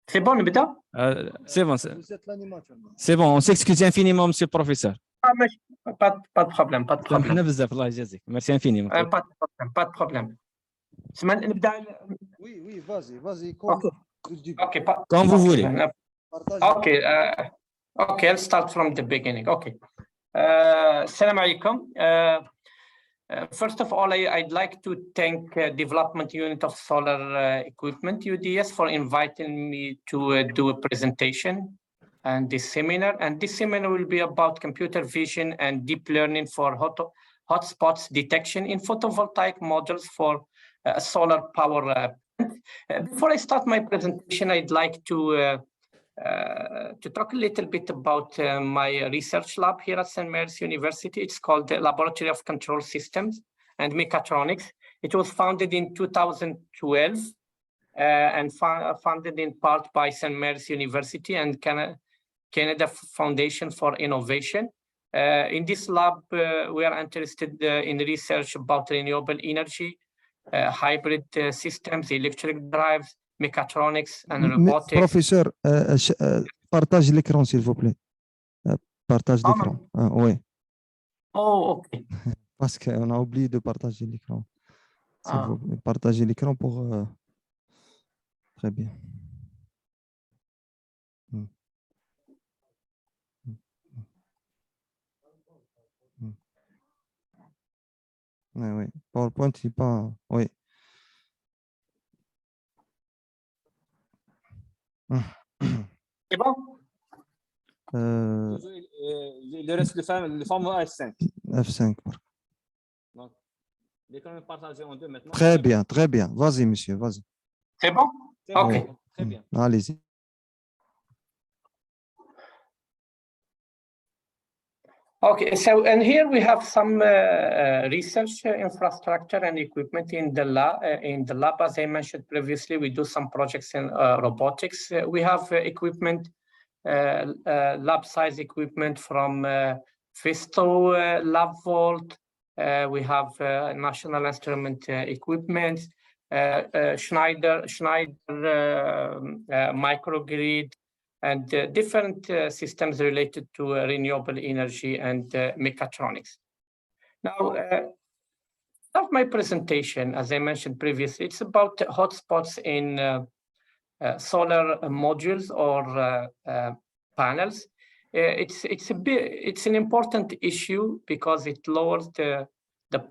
C'est bon, نبدا. C'est bon. C'est bon. On s'excuse infiniment, monsieur le professeur. Pas de problème, pas de problème. سامحنا بزاف الله يجازيك. Merci infiniment. Pas de problème. سمعنا نبدا. Oui, vas-y. Okay, Quand vous voulez. Okay, I'll start from the beginning. Okay. Assalamu alaikum. First of all, I'd like to thank Development Unit of Solar Equipment, UDS, for inviting me to do a presentation and this seminar. And this seminar will be about computer vision and deep learning for hotspots detection in photovoltaic modules for solar power. Before I start my presentation, I'd like to talk a little bit about my research lab here at St. Mary's University. It's called the Laboratory of Control Systems and Mechatronics. It was founded in 2012 and funded in part by St. Mary's University and Canada Foundation for Innovation. In this lab, we are interested in research about renewable energy, hybrid systems, electric drives, mechatronics and robotics. Professeur, partage l'écran s'il vous plaît. Partage l'écran. Oui. Oh, ok. Parce qu'on a oublié de partager l'écran. S'il vous plaît, partagez l'écran pour... Très bien. Oui. PowerPoint, c'est pas... Oui. C'est bon? Il reste le format F5. F5. Donc, il est quand même partagé en deux maintenant. Très bien. Vas-y, monsieur, vas-y. C'est bon? Ok. Bon. Très bien. Allez-y. Okay, so and here we have some research infrastructure and equipment in the lab. As I mentioned previously, we do some projects in robotics. We have equipment, lab-size equipment from Visto Lab Vault. We have National Instrument equipment, Schneider microgrid, and different systems related to renewable energy and mechatronics. Now, of my presentation, as I mentioned previously, it's about hotspots in solar modules or panels. It's an important issue because it lowers the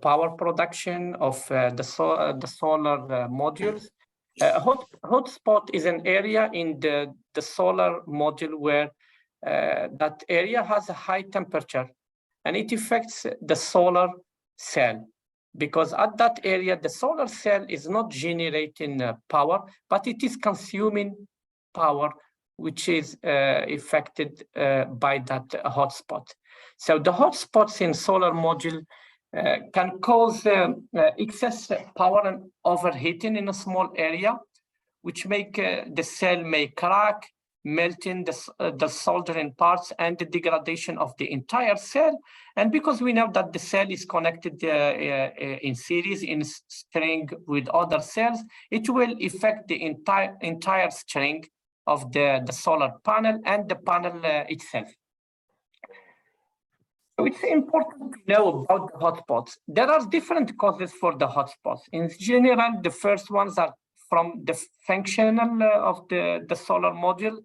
power production of the solar modules. Hotspot is an area in the solar module where that area has a high temperature and it affects the solar cell, because at that area the solar cell is not generating power, but it is consuming power which is affected by that hotspot. So the hotspots in solar module can cause excess power and overheating in a small area, which make the cell may crack, melting the soldering parts and the degradation of the entire cell. And because we know that the cell is connected in series, in string with other cells, it will affect the entire string of the solar panel and the panel itself. So it's important to know about the hotspots. There are different causes for the hotspots. In general, the first ones are from the functional of the solar module,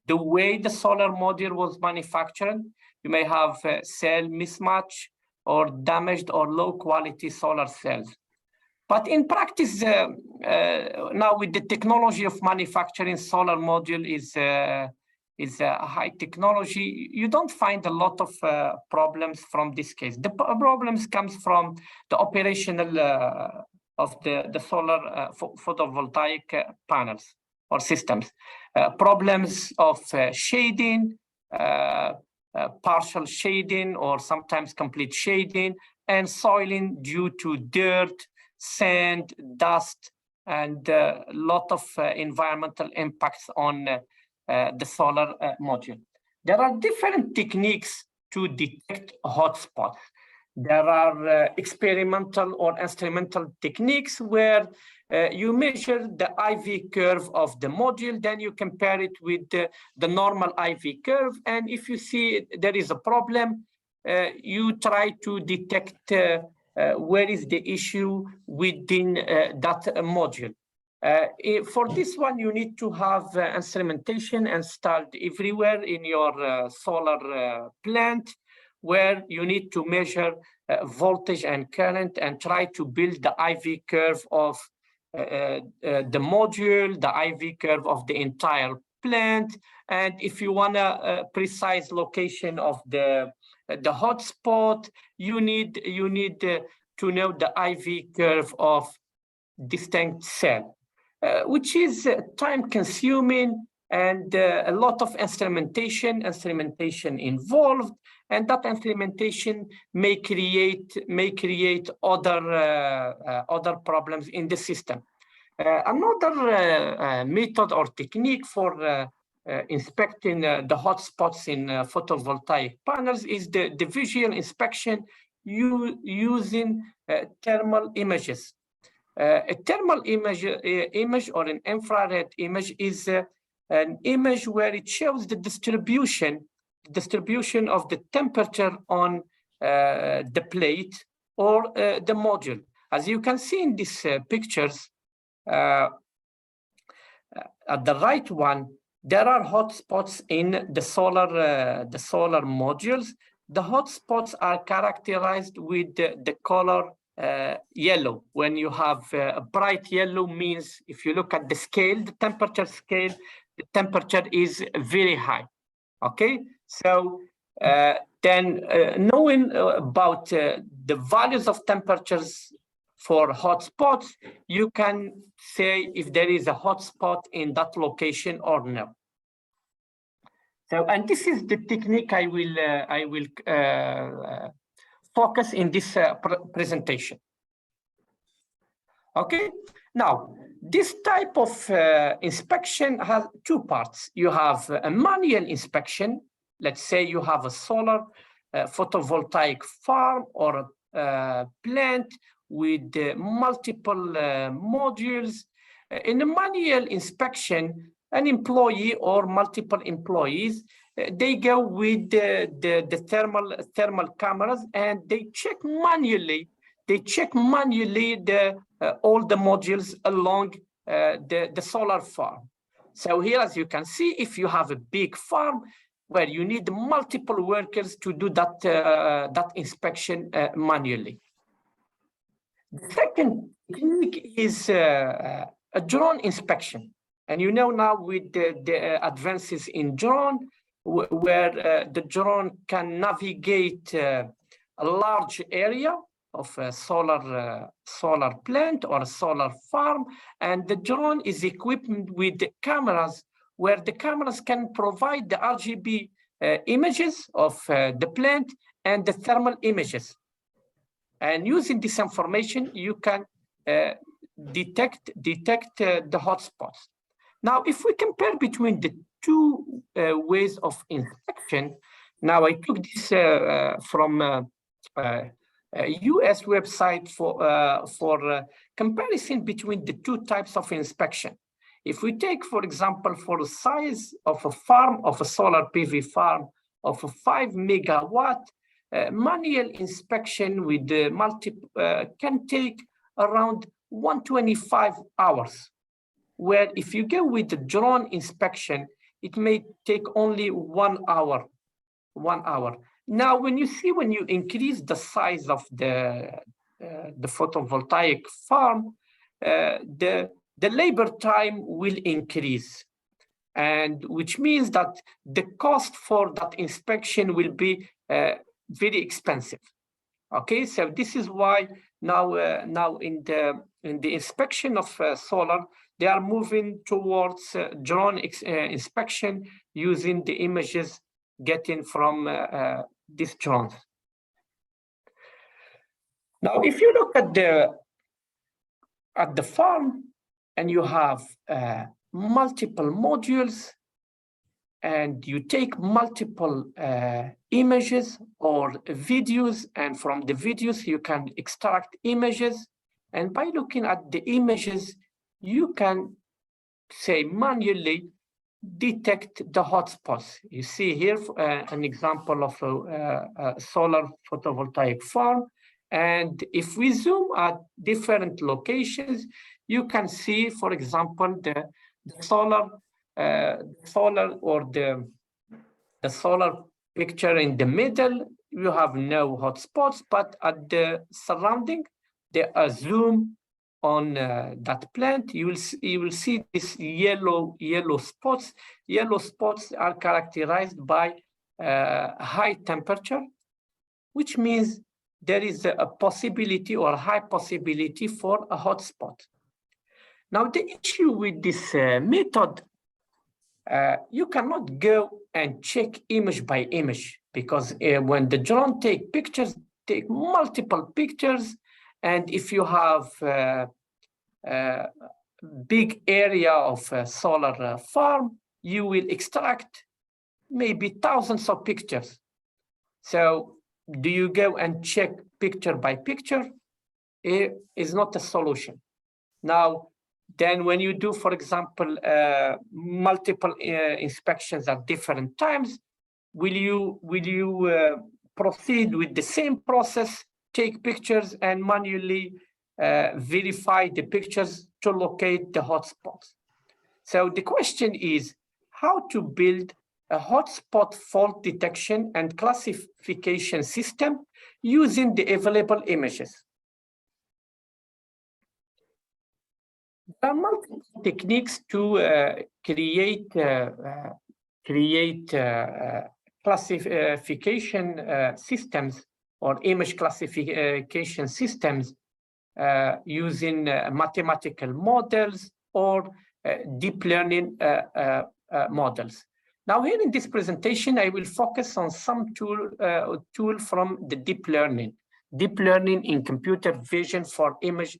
the way the solar module was manufactured. You may have cell mismatch or damaged or low quality solar cells. But in practice, now with the technology of manufacturing solar module is a high technology, you don't find a lot of problems from this case. The problems comes from the operational of the solar photovoltaic panels or systems. Problems of shading, partial shading, or sometimes complete shading, and soiling due to dirt, sand, dust, and a lot of environmental impacts on the solar module. There are different techniques to detect hotspots. There are experimental or instrumental techniques where you measure the IV curve of the module, then you compare it with the normal IV curve. And if you see there is a problem, you try to detect where is the issue within that module. For this one, you need to have instrumentation installed everywhere in your solar plant, where you need to measure voltage and current and try to build the IV curve of the module, the IV curve of the entire plant. And if you want a precise location of the hotspot, you need to know the IV curve of distinct cell, which is time consuming and a lot of instrumentation involved, and that instrumentation may create other problems in the system. Another method or technique for inspecting the hotspots in photovoltaic panels is the visual inspection using thermal images. A thermal image or an infrared image is an image where it shows the distribution of the temperature on the plate or the module. As you can see in these pictures, at the right one, there are hotspots in the solar modules. The hotspots are characterized with the color yellow. When you have a bright yellow, means if you look at the scale, the temperature scale, the temperature is very high. Okay, so then knowing about the values of temperatures for hotspots, you can say if there is a hotspot in that location or no. So, and this is the technique I will focus in this presentation. Okay, now this type of inspection has two parts. You have a manual inspection. Let's say you have a solar photovoltaic farm or a plant with multiple modules. In a manual inspection, an employee or multiple employees, they go with the thermal cameras and they check manually all the modules along the solar farm. So here, as you can see, if you have a big farm where you need multiple workers to do that inspection manually. The second technique is a drone inspection. And you know now with the advances in drone, where the drone can navigate a large area of a solar plant or a solar farm, and the drone is equipped with cameras where the cameras can provide the RGB images of the plant and the thermal images. And using this information, you can detect the hotspots. Now, if we compare between the two ways of inspection, now I took this from a US website for comparison between the two types of inspection. If we take, for example, for the size of a farm, of a solar PV farm of a 5 megawatt, manual inspection with the can take around 125 hours. Where if you go with the drone inspection, it may take only 1 hour. Now, when you increase the size of the photovoltaic farm, the labor time will increase, and which means that the cost for that inspection will be very expensive. Okay, so this is why now in the inspection of solar, they are moving towards drone inspection using the images getting from these drones. Now, if you look at at the farm and you have multiple modules and you take multiple images or videos, and from the videos you can extract images, and by looking at the images you can say manually detect the hotspots. You see here an example of a solar photovoltaic farm, and if we zoom at different locations you can see, for example, the solar picture in the middle. You have no hotspots, but at the surrounding, there are zoom on that plant. You will see this yellow spots. Yellow spots are characterized by high temperature, which means there is a possibility or a high possibility for a hotspot. Now, the issue with this method, you cannot go and check image by image, because when the drone take multiple pictures, and if you have a big area of a solar farm, you will extract maybe thousands of pictures. So do you go and check picture by picture? It is not a solution. Now, then when you do, for example, multiple inspections at different times, will you proceed with the same process, take pictures and manually verify the pictures to locate the hotspots? So the question is how to build a hotspot fault detection and classification system using the available images. There are multiple techniques to create classification systems or image classification systems using mathematical models or deep learning models. Now, here in this presentation, I will focus on some tool from the deep learning in computer vision for image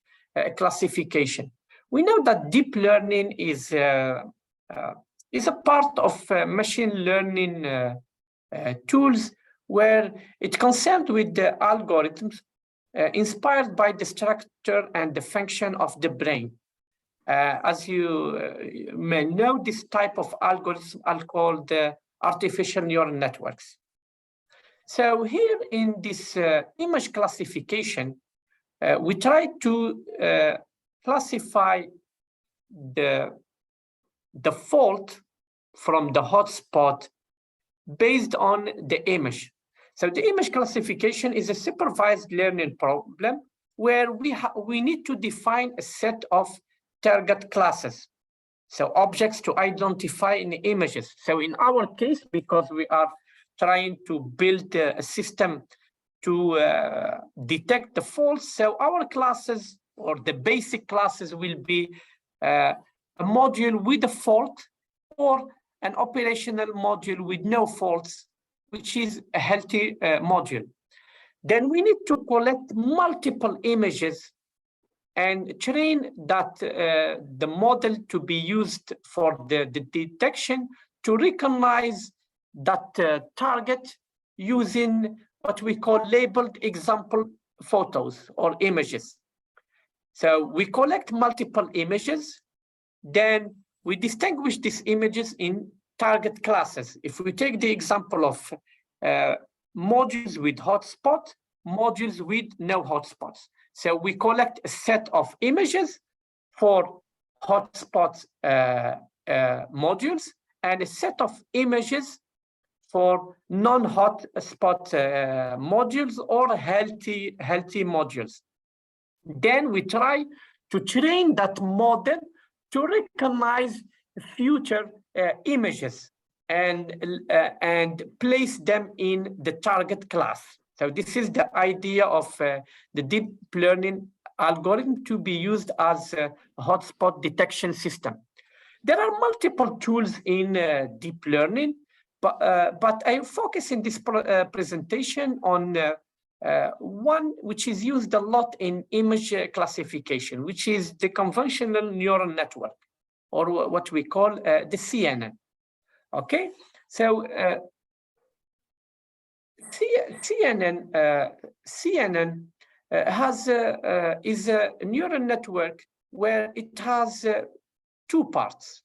classification. We know that deep learning is a part of machine learning tools, where it's concerned with the algorithms inspired by the structure and the function of the brain. As you may know, this type of algorithms are called artificial neural networks. So here in this image classification, we try to classify the fault from the hotspot based on the image. So the image classification is a supervised learning problem where we need to define a set of target classes, so objects to identify in the images. So in our case, because we are trying to build a system to detect the faults, so our classes or the basic classes will be a module with a fault or an operational module with no faults, which is a healthy module. Then we need to collect multiple images and train that the model to be used for the detection to recognize that target using what we call labeled example photos or images. So we collect multiple images, then we distinguish these images in target classes. If we take the example of modules with hotspot, modules with no hotspots. So we collect a set of images for hotspot modules and a set of images for non-hotspot modules or healthy modules. Then we try to train that model to recognize future images and place them in the target class. So this is the idea of the deep learning algorithm to be used as a hotspot detection system. There are multiple tools in deep learning, but I focus in this presentation on One which is used a lot in image classification, which is the conventional neural network, or what we call the CNN. Okay, so CNN is a neural network where it has two parts.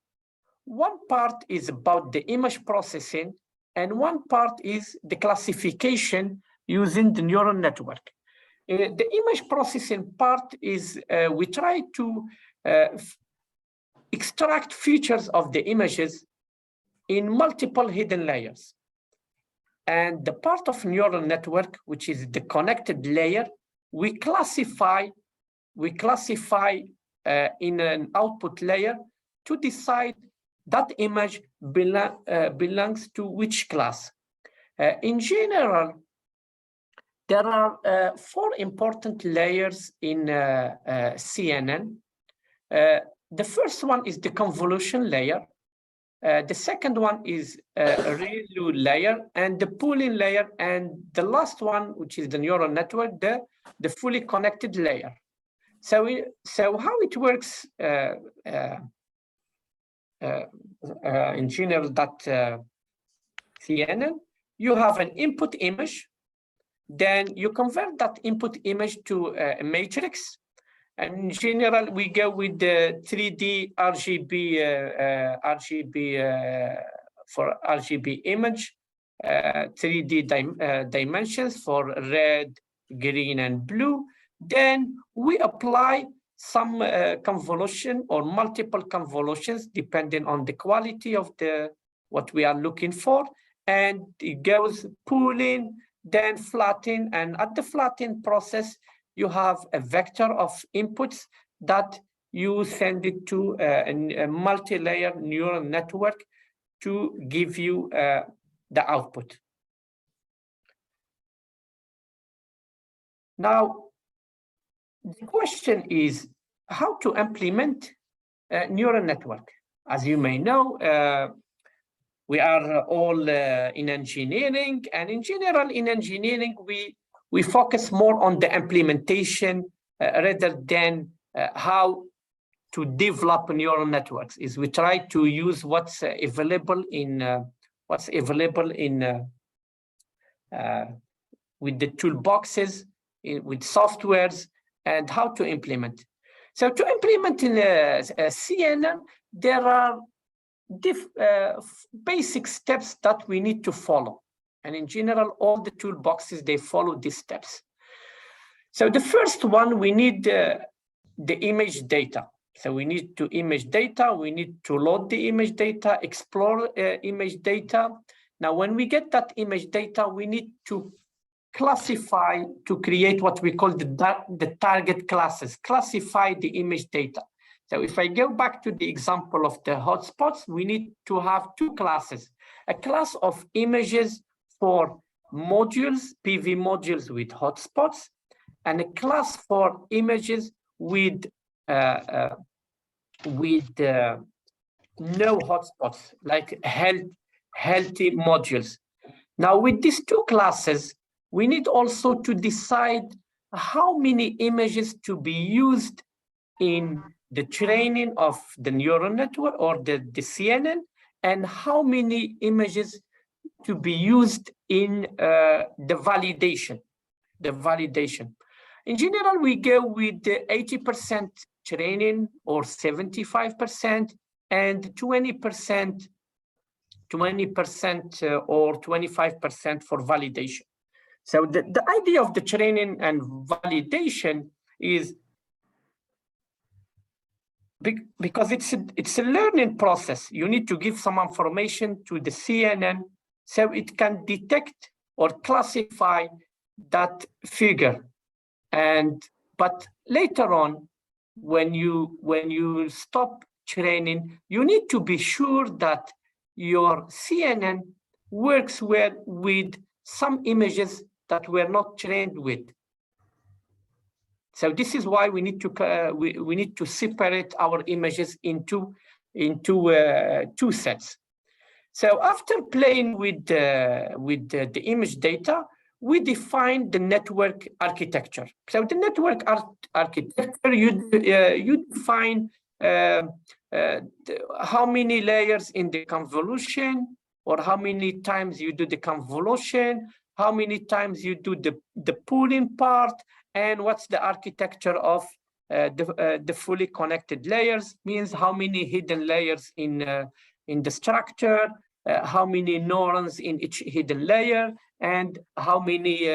One part is about the image processing, and one part is the classification using the neural network. The image processing part is we try to extract features of the images in multiple hidden layers. And the part of neural network, which is the connected layer, we classify in an output layer to decide that image belongs to which class. In general, there are 4 important layers in CNN. The first one is the convolution layer. The second one is a ReLU layer and the pooling layer, and the last one, which is the neural network, the fully connected layer. So how it works in general, that CNN, you have an input image, then you convert that input image to a matrix. And in general, we go with the 3D RGB for RGB image, 3D dimensions for red, green, and blue. Then we apply some convolution or multiple convolutions depending on the quality of what we are looking for, and it goes pooling, then flattening, and at the flattening process, you have a vector of inputs that you send it to a multi-layer neural network to give you the output. Now, the question is how to implement a neural network. As you may know, we are all in engineering, and in general, in engineering, we focus more on the implementation rather than how to develop neural networks. Is we try to use what's available in with the toolboxes, with softwares, and how to implement. So to implement in CNN, there are basic steps that we need to follow. And in general, all the toolboxes, they follow these steps. So the first one, we need the image data. So we need to image data, we need to load the image data, explore image data. Now, when we get that image data, we need to classify, to create what we call the target classes, classify the image data. So if I go back to the example of the hotspots, we need to have 2 classes, a class of images for modules, PV modules with hotspots, and a class for images with no hotspots, like healthy modules. Now, with these 2 classes, we need also to decide how many images to be used in the training of the neural network or the CNN, and how many images to be used in the validation. In general, we go with the 80% training or 75% and 20% or 25% for validation. So the idea of the training and validation is because it's a learning process. You need to give some information to the CNN so it can detect or classify that figure. But later on, when you stop training, you need to be sure that your CNN works well with some images that were not trained with. So this is why we need to separate our images into 2 sets. So after playing with the image data, we define the network architecture. So the network architecture, you define how many layers in the convolution, or how many times you do the convolution, how many times you do the pooling part, and what's the architecture of the fully connected layers, means how many hidden layers in the structure, how many neurons in each hidden layer, and how many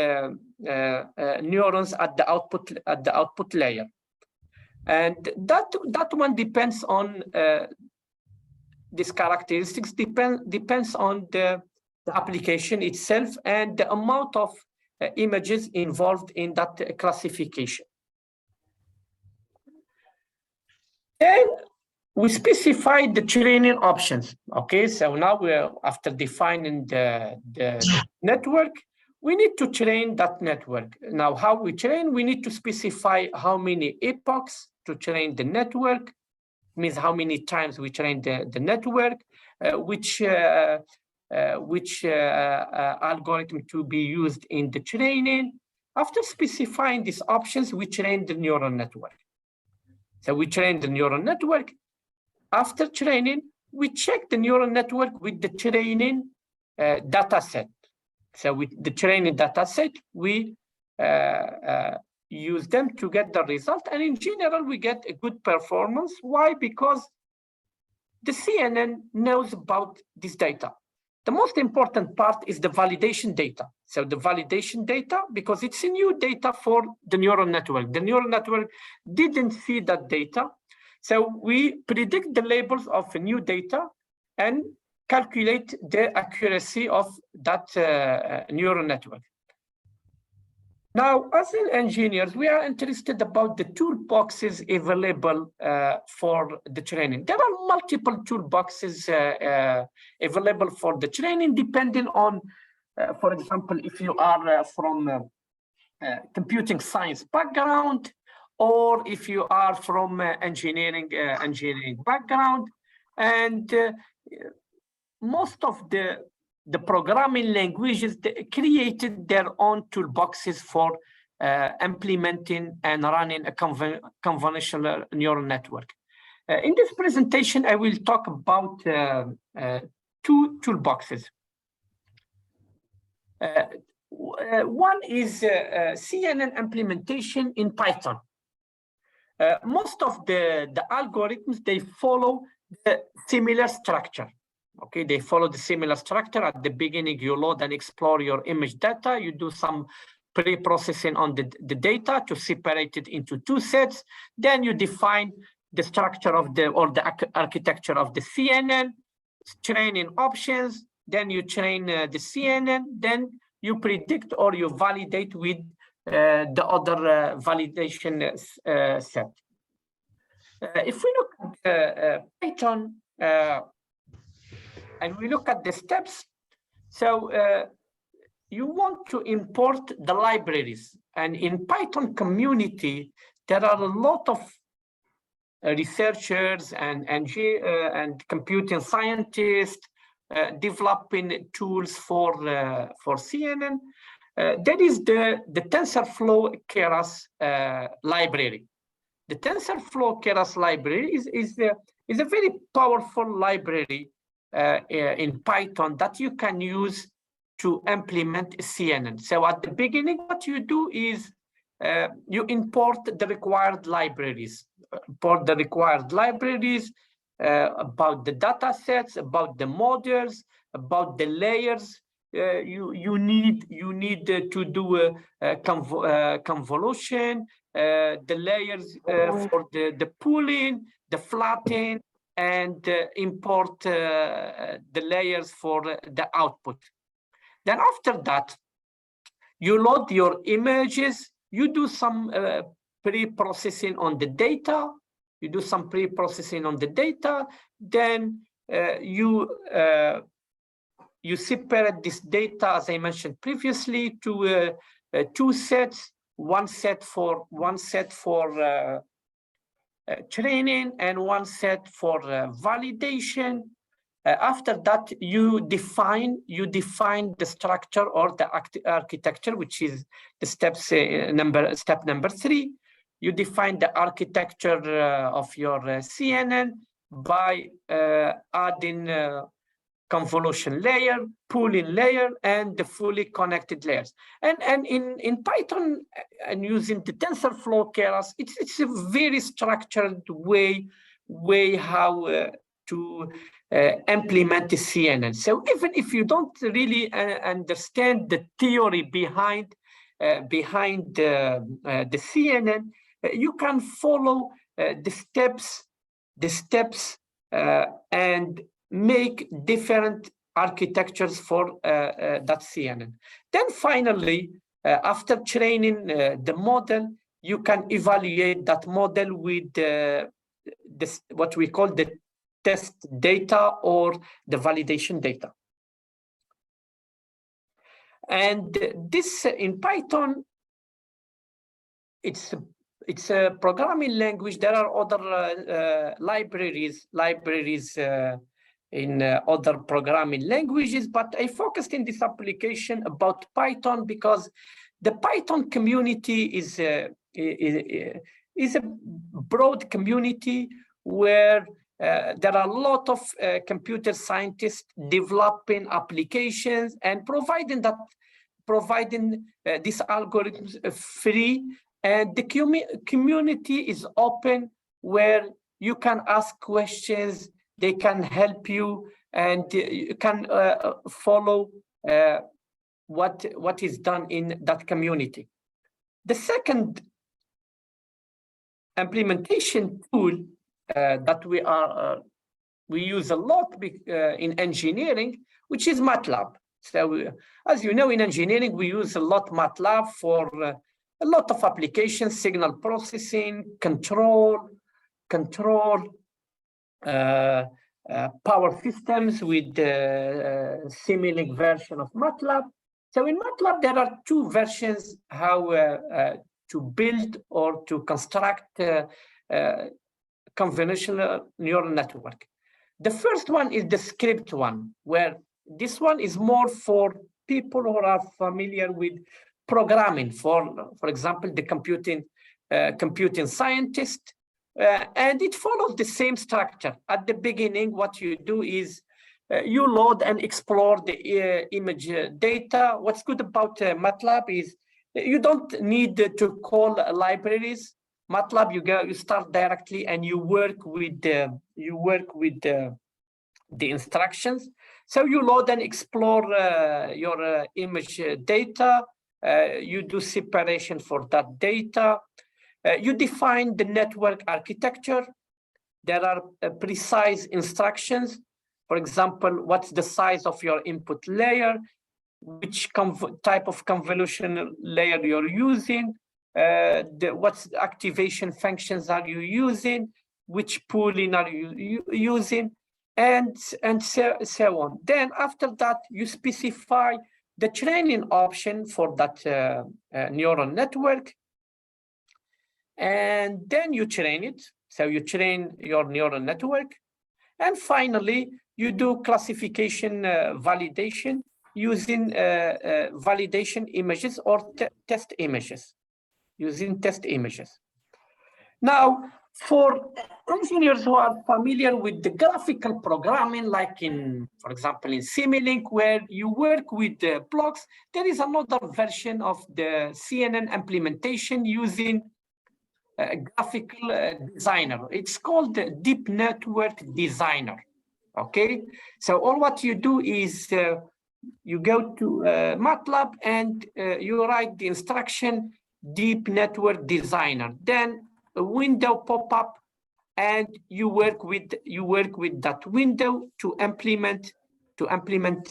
neurons at the output layer. And that one depends on these characteristics, depends on the application itself and the amount of images involved in that classification. Then we specify the training options. Okay, so now we're after defining the network, we need to train that network. Now, how we train, we need to specify how many epochs to train the network, means how many times we train the network, which algorithm to be used in the training. After specifying these options, we train the neural network. So we train the neural network. After training, we check the neural network with the training data set. So with the training data set, we use them to get the result. And in general, we get a good performance. Why? Because the CNN knows about this data. The most important part is the validation data. So the validation data, because it's a new data for the neural network. The neural network didn't see that data. So we predict the labels of new data and calculate the accuracy of that neural network. Now, as engineers, we are interested about the toolboxes available for the training. There are multiple toolboxes available for the training, depending on, for example, if you are from computing science background, or if you are from engineering background. And most of the programming languages created their own toolboxes for implementing and running a convolutional neural network. In this presentation, I will talk about two toolboxes. One is CNN implementation in Python. Most of the algorithms, they follow the similar structure. Okay, they follow the similar structure. At the beginning, you load and explore your image data. You do some pre-processing on the data to separate it into two sets. Then you define the structure of the architecture of the CNN, training options. Then you train the CNN. Then you predict or you validate with the other validation set. If we look at Python, and we look at the steps, so you want to import the libraries. And in Python community, there are a lot of researchers and computing scientists developing tools for CNN. That is the TensorFlow Keras library. The TensorFlow Keras library is a very powerful library in Python that you can use to implement CNN. So at the beginning, what you do is you import the required libraries. Import the required libraries about the data sets, about the models, about the layers. You need to do a convolution, the layers for the pooling, the flattening, and import the layers for the output. Then after that, you load your images, you do some pre-processing on the data, then you separate this data, as I mentioned previously, to two sets, one set for training and one set for validation. After that, you define the structure or the architecture, which is the step number 3. You define the architecture of your CNN by adding convolution layer, pooling layer, and the fully connected layers. And in Python, and using the TensorFlow keras, it's a very structured way how to implement the CNN. So even if you don't really understand the theory behind the CNN, you can follow the steps and make different architectures for that CNN. Then finally, after training the model, you can evaluate that model with what we call the test data or the validation data. And this in Python, it's a programming language. There are other libraries in other programming languages, but I focused in this application about Python because the Python community is a broad community where there are a lot of computer scientists developing applications and providing these algorithms free. And the community is open, where you can ask questions, they can help you, and you can follow what is done in that community. The second implementation tool that we use a lot in engineering, which is MATLAB. So as you know, in engineering, we use a lot MATLAB for a lot of applications: signal processing, control, power systems with the Simulink version of MATLAB. So in MATLAB, there are two versions how to build or to construct convolutional neural network. The first one is the script one, where this one is more for people who are familiar with programming, for example, the computing scientist, and it follows the same structure. At the beginning, what you do is you load and explore the image data. What's good about MATLAB is you don't need to call libraries. MATLAB, you start directly and you work with the instructions. So you load and explore your image data. You do separation for that data. You define the network architecture. There are precise instructions. For example, what's the size of your input layer? Which type of convolution layer you're using? What activation functions are you using? Which pooling are you using? And so on. Then after that, you specify the training option for that neural network. And then you train it. So you train your neural network. And finally, you do classification validation using validation images or test images, using test images. Now, for engineers who are familiar with the graphical programming, like for example, in Simulink, where you work with the blocks, there is another version of the CNN implementation using a graphical designer. It's called the Deep Network Designer, okay? So all what you do is you go to MATLAB and you write the instruction Deep Network Designer. Then a window pop up, and you work with that window to implement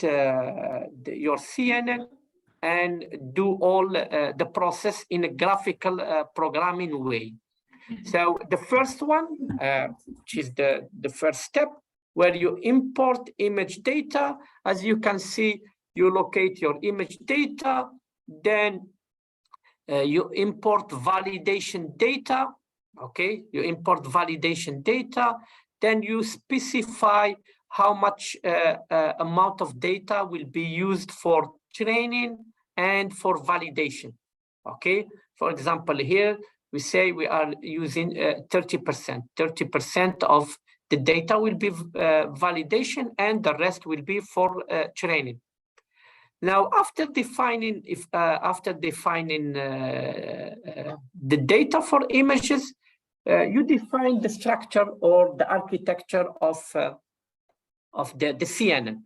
your CNN and do all the process in a graphical programming way. So the first one, which is the first step, where you import image data. As you can see, you locate your image data, then you import validation data. Okay, you import validation data, then you specify how much amount of data will be used for training and for validation. Okay, for example, here we say we are using 30%. 30% of the data will be validation, and the rest will be for training. Now, after defining the data for images, you define the structure or the architecture of the CNN.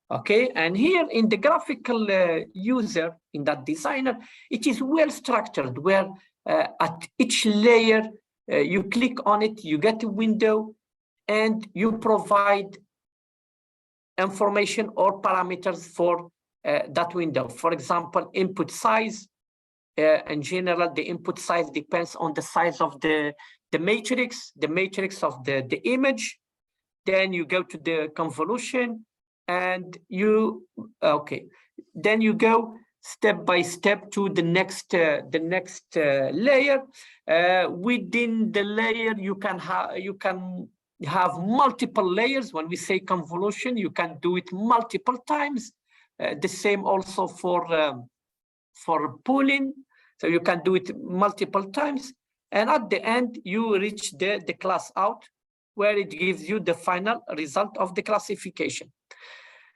Okay, and here in the graphical user, in that designer, it is well structured, where at each layer you click on it, you get a window, and you provide information or parameters for that window. For example, input size. In general, the input size depends on the size of the matrix of the image. Then you go to the convolution, and then you go step by step to the next layer. Within the layer, you can have multiple layers. When we say convolution, you can do it multiple times. The same also for pooling, so you can do it multiple times. And at the end, you reach the class out, where it gives you the final result of the classification.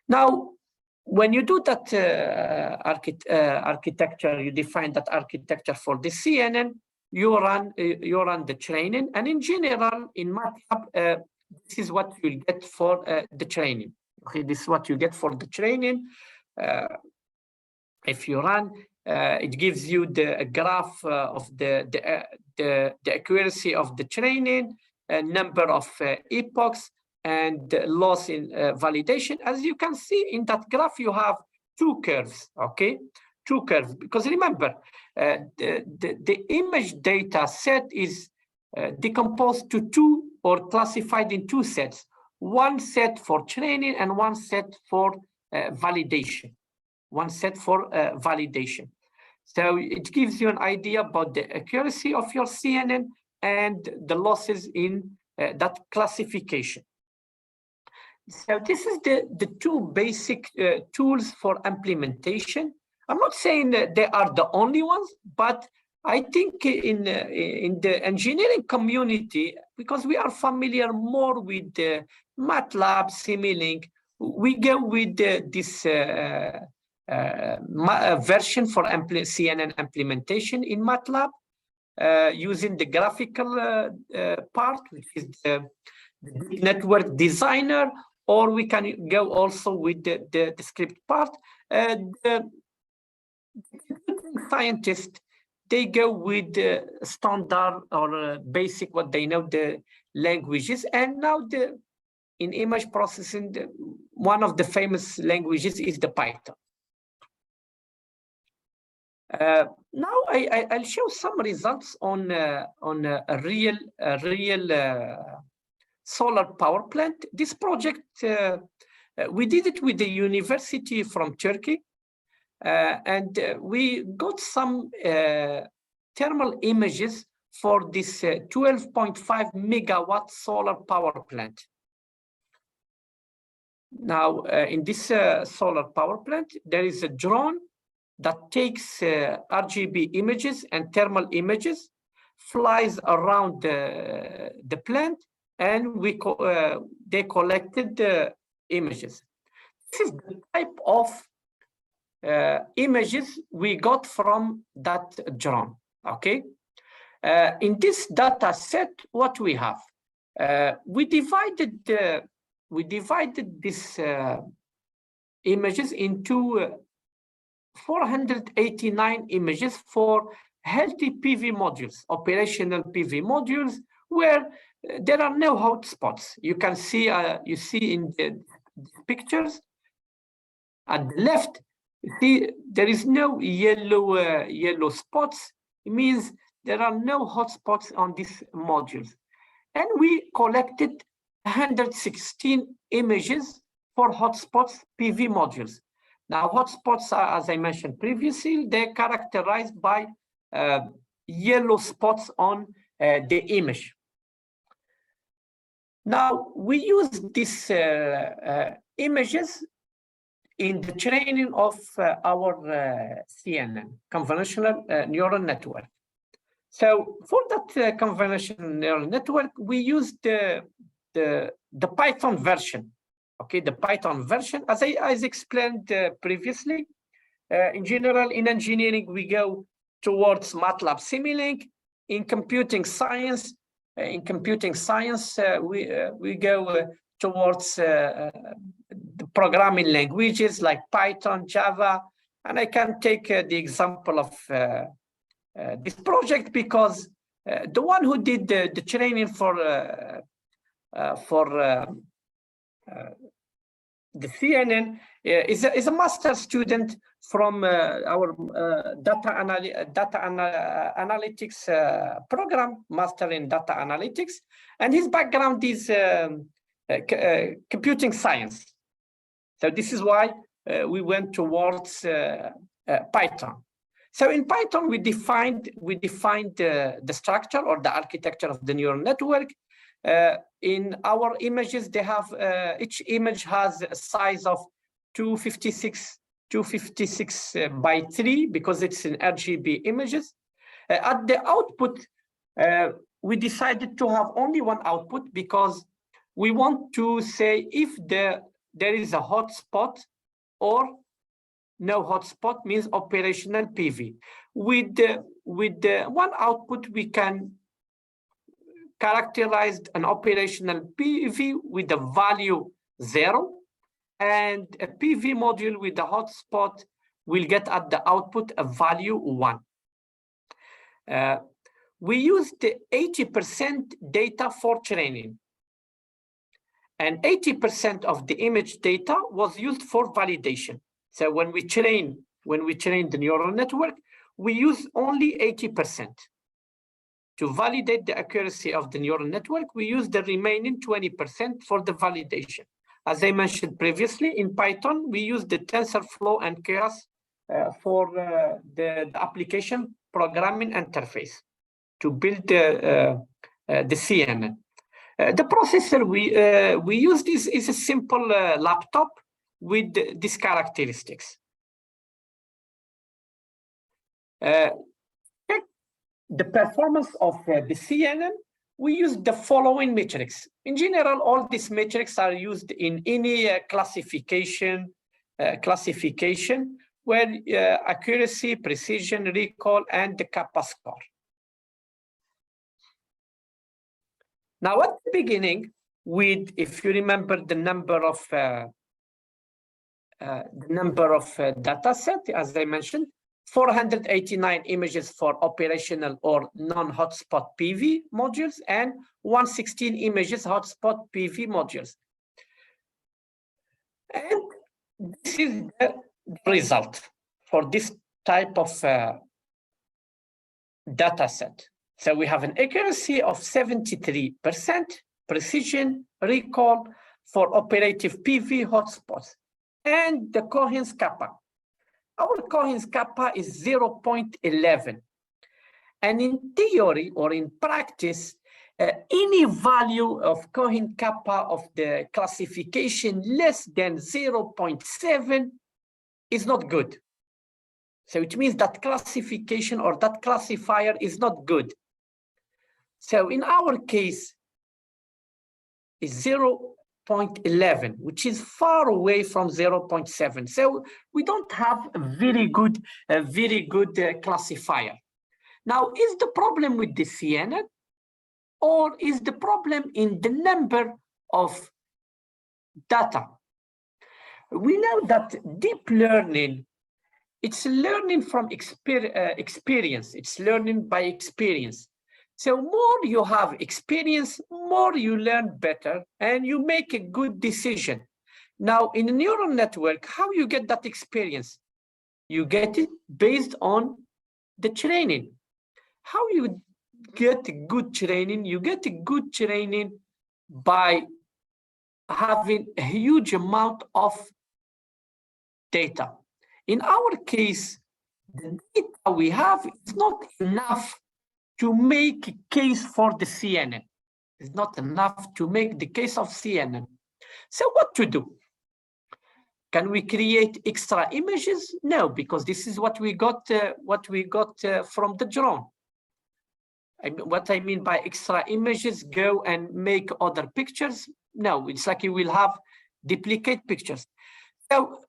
Now, when you do that architecture, you define that architecture for the CNN, you run the training, and in general, in MATLAB, this is what you'll get for the training. Okay, this is what you get for the training. If you run, it gives you the graph of the accuracy of the training, number of epochs, and loss in validation. As you can see in that graph, you have two curves, okay? Two curves, because remember, the image data set is decomposed to two, or classified in two sets. One set for training and one set for validation. One set for validation. So it gives you an idea about the accuracy of your CNN and the losses in that classification. So this is the two basic tools for implementation. I'm not saying that they are the only ones, but I think in the engineering community, because we are familiar more with MATLAB, Simulink, we go with this version for CNN implementation in MATLAB, using the graphical part, which is the network designer, or we can go also with the script part. The scientists, they go with the standard or basic, what they know, the languages. And now in image processing, one of the famous languages is the Python. Now I'll show some results on a real solar power plant. This project, we did it with the university from Turkey, and we got some thermal images for this 12.5 megawatt solar power plant. Now, in this solar power plant, there is a drone that takes RGB images and thermal images, flies around the plant, and they collected the images. This is the type of images we got from that drone. Okay. In this data set, what we have, we divided these images into 489 images for healthy PV modules, operational PV modules, where there are no hotspots. You can see, you see in the pictures at the left, you see there is no yellow spots. It means there are no hotspots on these modules. And we collected 116 images for hotspots PV modules. Now, hotspots are, as I mentioned previously, they're characterized by yellow spots on the image. Now, we use these images in the training of our CNN, convolutional neural network. So for that convolutional neural network, we use the Python version. Okay, the Python version, as I explained previously. In general, in engineering, we go towards MATLAB Simulink. In computing science, we go towards the programming languages like Python, Java, and I can take the example of this project because the one who did the training for the CNN is a master student from our data analytics program, master in data analytics, and his background is computing science. So this is why we went towards Python. So in Python, we defined the structure or the architecture of the neural network. In our images, they have each image has a size of 256 by 3 because it's in RGB images. At the output, we decided to have only one output because we want to say if there is a hotspot or no hotspot, means operational PV. With one output, we can characterize an operational PV with the value 0, and a PV module with the hotspot will get at the output a value 1. We used 80% data for training, and 80% of the image data was used for validation. So when we train the neural network, we use only 80%. To validate the accuracy of the neural network, we use the remaining 20% for the validation. As I mentioned previously, in Python, we use the TensorFlow and Keras for the application programming interface to build the CNN. The processor we used is a simple laptop with these characteristics. The performance of the CNN, we use the following metrics. In general, all these metrics are used in any classification where accuracy, precision, recall, and the kappa score. Now, at the beginning, if you remember the number of data set, as I mentioned, 489 images for operational or non-hotspot PV modules and 116 images hotspot PV modules. And this is the result for this type of data set. So we have an accuracy of 73%, precision, recall for operative PV hotspots, and the coherence kappa. Our coherence kappa is 0.11. And in theory or in practice, any value of coherence kappa of the classification less than 0.7 is not good. So it means that classification or that classifier is not good. So in our case, it's 0.11, which is far away from 0.7. So we don't have a very good classifier. Now, is the problem with the CNN, or is the problem in the number of data? We know that deep learning, it's learning from experience. It's learning by experience. So more you have experience, more you learn better, and you make a good decision. Now, in a neural network, how you get that experience? You get it based on the training. How you get good training? You get a good training by having a huge amount of data. In our case, the data we have is not enough to make a case for the CNN. It's not enough to make the case of CNN. So what to do? Can we create extra images? No, because this is what we got from the drone. What I mean by extra images, go and make other pictures. No, it's like you will have duplicate pictures. So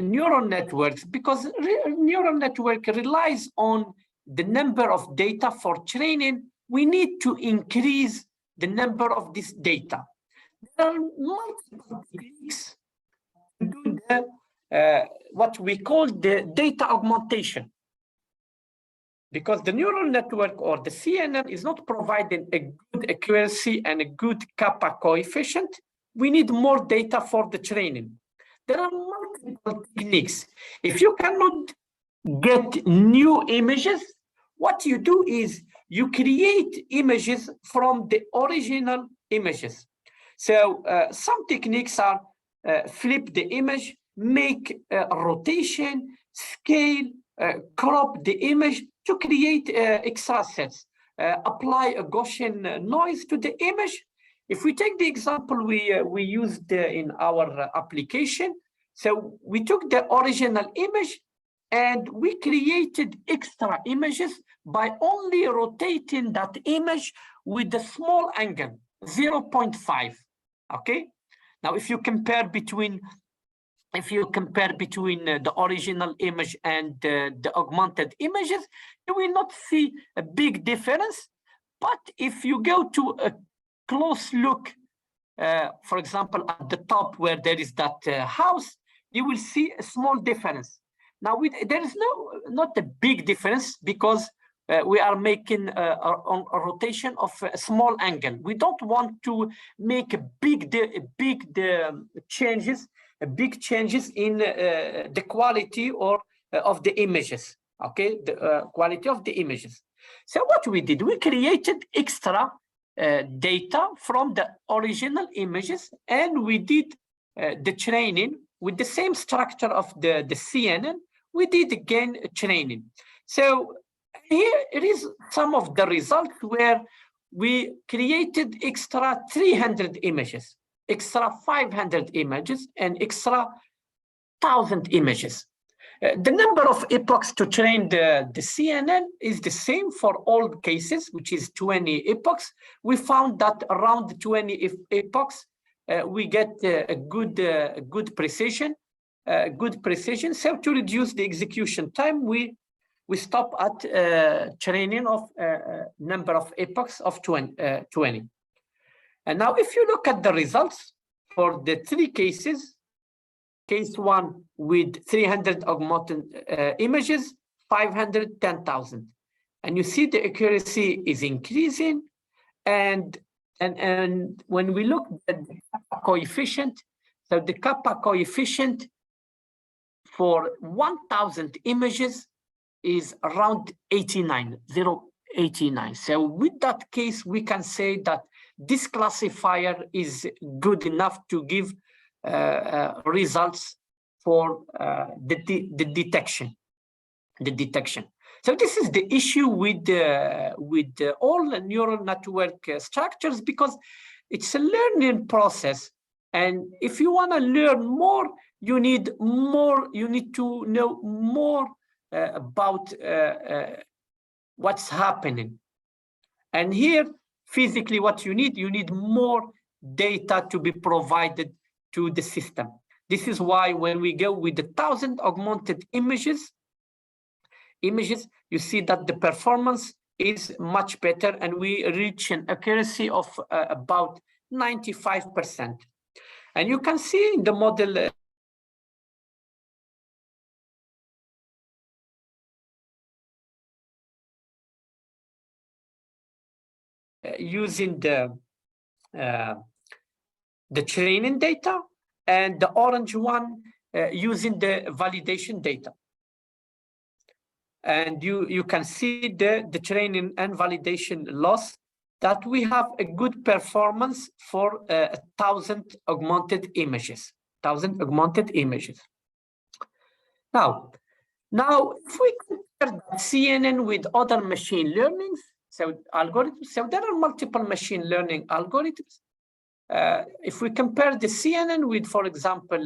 neural networks, because neural network relies on the number of data for training, we need to increase the number of this data. There are multiple techniques to do what we call the data augmentation. Because the neural network or the CNN is not providing a good accuracy and a good kappa coefficient, we need more data for the training. There are multiple techniques. If you cannot get new images, what you do is you create images from the original images. So some techniques are flip the image, make a rotation, scale, crop the image to create extra sets, apply a Gaussian noise to the image. If we take the example we used in our application, so we took the original image and we created extra images by only rotating that image with a small angle, 0.5, okay? Now, if you compare between the original image and the augmented images, you will not see a big difference. But if you go to a close look, for example, at the top where there is that house, you will see a small difference. Now, there is not a big difference because we are making a rotation of a small angle. We don't want to make big changes in the quality of the images. Okay, the quality of the images. So what we did, we created extra data from the original images, and we did the training with the same structure of the CNN. We did again training. So here it is some of the results where we created extra 300 images, extra 500 images, and extra 1,000 images. The number of epochs to train the CNN is the same for all cases, which is 20 epochs. We found that around 20 epochs, we get a good precision. So to reduce the execution time, we stop at training of number of epochs of 20. And now if you look at the results for the three cases, case one with 300 augmented images, 500, 10,000. And you see the accuracy is increasing. And when we look at the kappa coefficient, so the kappa coefficient for 1,000 images is around 89, 0.89. So with that case, we can say that this classifier is good enough to give results for the detection. So this is the issue with all neural network structures, because it's a learning process. And if you want to learn more, you need to know more about what's happening. And here, physically, what you need more data to be provided to the system. This is why when we go with 1,000 augmented images, you see that the performance is much better, and we reach an accuracy of about 95%. And you can see in the model using the training data, and the orange one using the validation data. And you can see the training and validation loss, that we have a good performance for 1,000 augmented images. Now, if we compare CNN with other machine learnings, algorithms. So there are multiple machine learning algorithms. If we compare the CNN with, for example,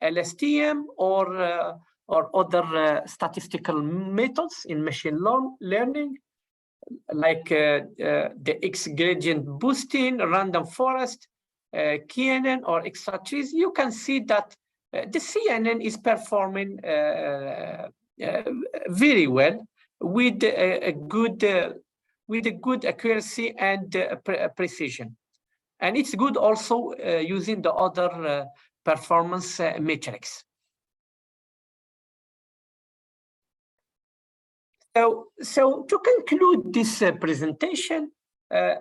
LSTM or other statistical methods in machine learning, like the X gradient boosting, random forest, KNN, or extra trees, you can see that the CNN is performing very well with a good accuracy and precision. And it's good also using the other performance metrics. So to conclude this presentation, I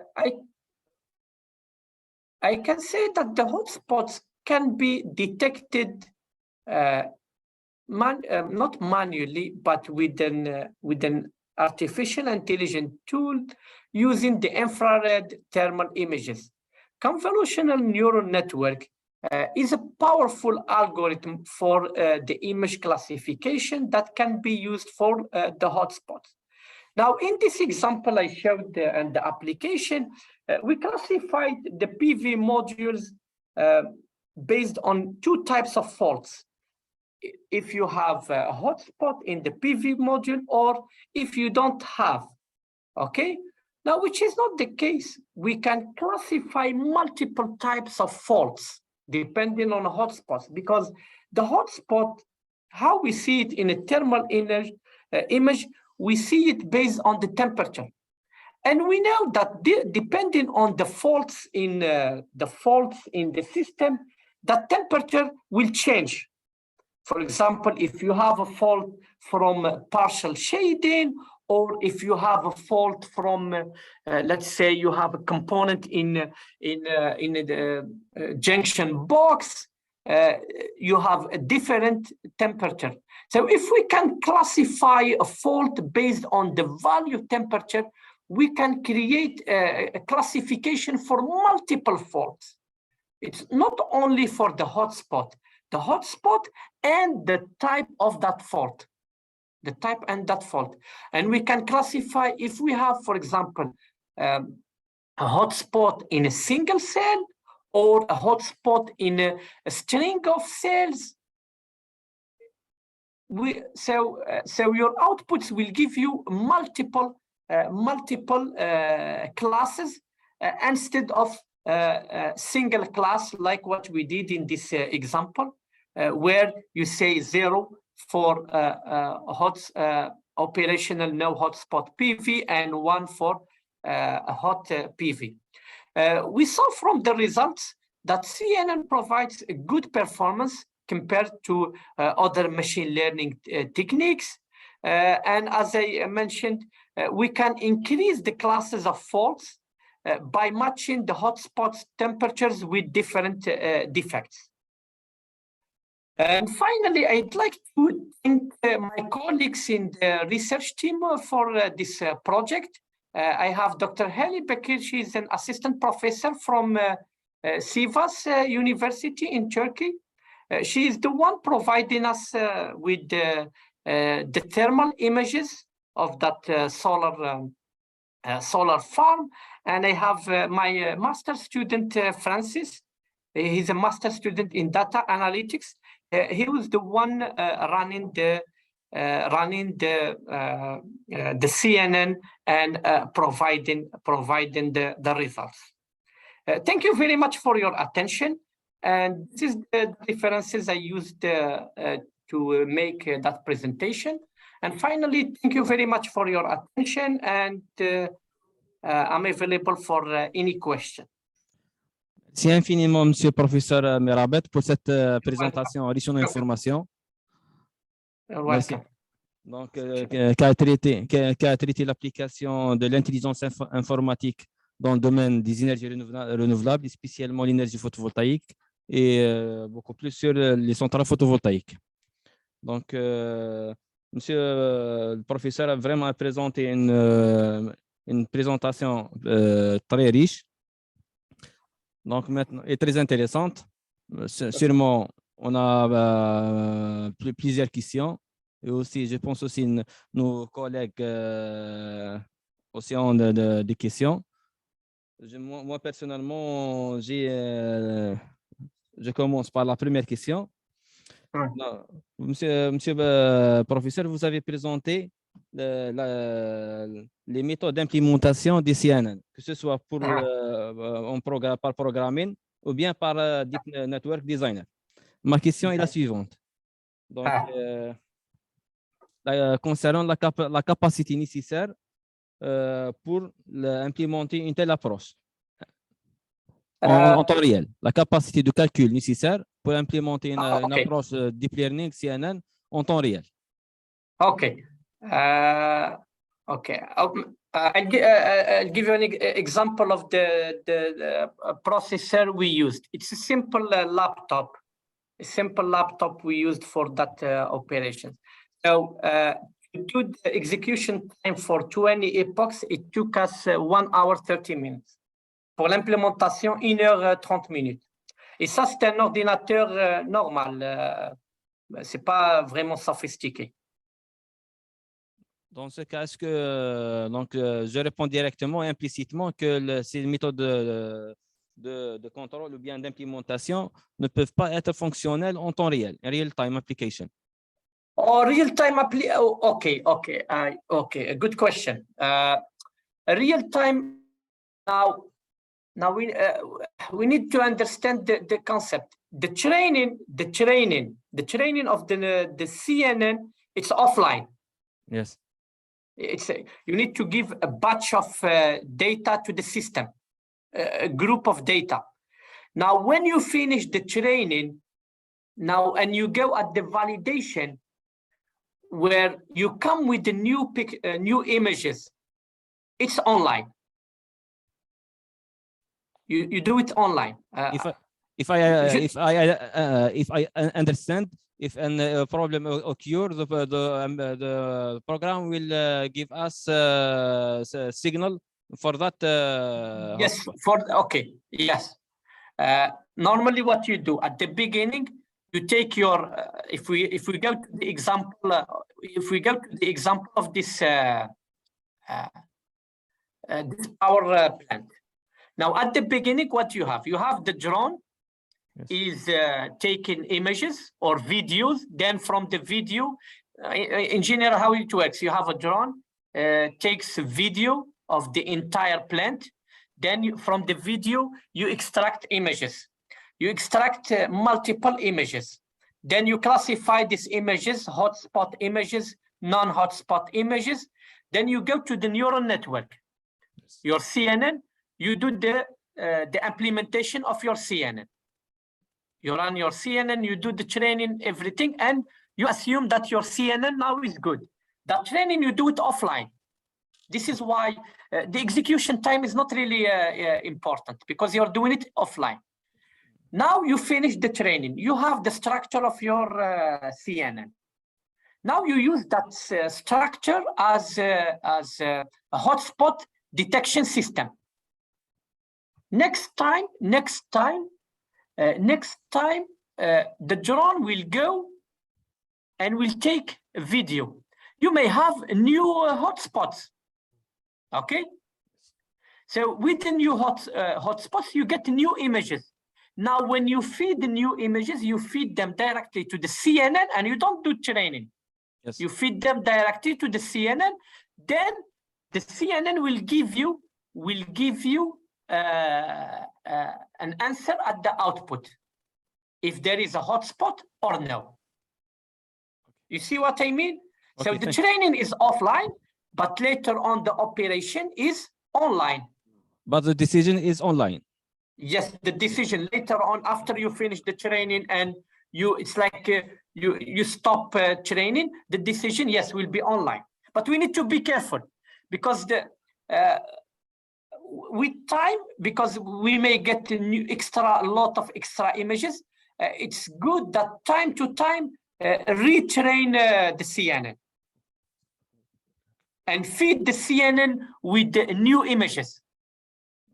can say that the hotspots can be detected not manually, but with an artificial intelligence tool using the infrared thermal images. Convolutional neural network is a powerful algorithm for the image classification that can be used for the hotspots. Now, in this example I showed and the application, we classified the PV modules based on two types of faults. If you have a hotspot in the PV module or if you don't have, okay? Now, which is not the case. We can classify multiple types of faults depending on hotspots, because the hotspot, how we see it in a thermal image, we see it based on the temperature. And we know that depending on the faults in the system, the temperature will change. For example, if you have a fault from partial shading, or if you have a fault from, let's say you have a component in the junction box, you have a different temperature. So if we can classify a fault based on the value temperature, we can create a classification for multiple faults. It's not only for the hotspot and the type of that fault. The type and that fault. And we can classify if we have, for example, a hotspot in a single cell or a hotspot in a string of cells. So your outputs will give you multiple classes instead of single class, like what we did in this example, where you say 0 for operational no hotspot PV and 1 for hot PV. We saw from the results that CNN provides a good performance compared to other machine learning techniques. And as I mentioned, we can increase the classes of faults by matching the hotspots temperatures with different defects. And finally, I'd like to thank my colleagues in the research team for this project. I have Dr. Heli Bekir. She's an assistant professor from Sivas University in Turkey. She is the one providing us with the thermal images of that solar farm. And I have my master student, Francis. He's a master student in data analytics. He was the one running the CNN and providing the results. Thank you very much for your attention. And this is the references I used to make that presentation. And finally, thank you very much for your attention, and I'm available for any question. Merci infiniment, Monsieur le Professeur Merabط, pour cette présentation riche en informations. Merci. Donc, qui a traité l'application de l'intelligence informatique dans le domaine des énergies renouvelables, spécialement l'énergie photovoltaïque et beaucoup plus sur les centrales photovoltaïques. Donc, Monsieur le Professeur a vraiment présenté une présentation très riche. Donc maintenant, est très intéressante. Sûrement, on a plusieurs questions. Et aussi, je pense aussi nos collègues océan de questions. Moi, personnellement, je commence par la première question. Non, monsieur professeur, vous avez présenté les méthodes d'implémentation des CNN, que ce soit par programming ou bien par Deep Network Designer. Ma question est la suivante. Donc, concernant la capacité nécessaire pour implémenter une telle approche en temps réel, la capacité de calcul nécessaire pour implémenter une approche deep learning CNN en temps réel. Okay. Okay. I'll give you an example of the processor we used. It's a simple laptop. A simple laptop we used for that operation. So to do the execution time for 20 epochs, it took us 1 hour 30 minutes. Pour l'implémentation, 1 heure 30 minutes. Et ça, c'est un ordinateur normal. C'est pas vraiment sophistiqué. Dans ce cas, est-ce que je réponds directement et implicitement que ces méthodes de contrôle ou bien d'implémentation ne peuvent pas être fonctionnelles en temps réel, real-time application? Oh, real-time application. Okay. A good question. Real-time. Now we need to understand the concept. The training of the CNN, it's offline. Yes. You need to give a batch of data to the system, a group of data. Now, when you finish the training, and you go at the validation, where you come with the new images, it's online. You do it online. If I understand, if a problem occurs, the program will give us a signal for that. Yes. Yes. Normally, what you do at the beginning, you take your. If we go to the example, of this this power plant. Now, at the beginning, what you have the drone. Yes. Is taking images or videos. Then from the video, in general, how it works, you have a drone, takes a video of the entire plant. Then from the video, you extract images. You extract multiple images. Then you classify these images, hotspot images, non-hotspot images. Then you go to the neural network, your CNN. You do the implementation of your CNN. You run your CNN, you do the training, everything, and you assume that your CNN now is good. That training, you do it offline. This is why the execution time is not really important, because you're doing it offline. Now you finish the training. You have the structure of your CNN. Now you use that structure as a hotspot detection system. Next time, the drone will go and will take a video. You may have new hotspots. Okay. So with the new hotspots, you get new images. Now, when you feed the new images, you feed them directly to the CNN, and you don't do training. Yes. You feed them directly to the CNN. Then the CNN will give you an answer at the output, if there is a hotspot or no. You see what I mean? Okay, so the training is offline, but later on the operation is online. But the decision is online. Yes, the decision later on, after you finish the training and it's like you stop training, the decision, yes, will be online. But we need to be careful, because with time, because we may get a lot of extra images. It's good that time to time retrain the CNN and feed the CNN with the new images.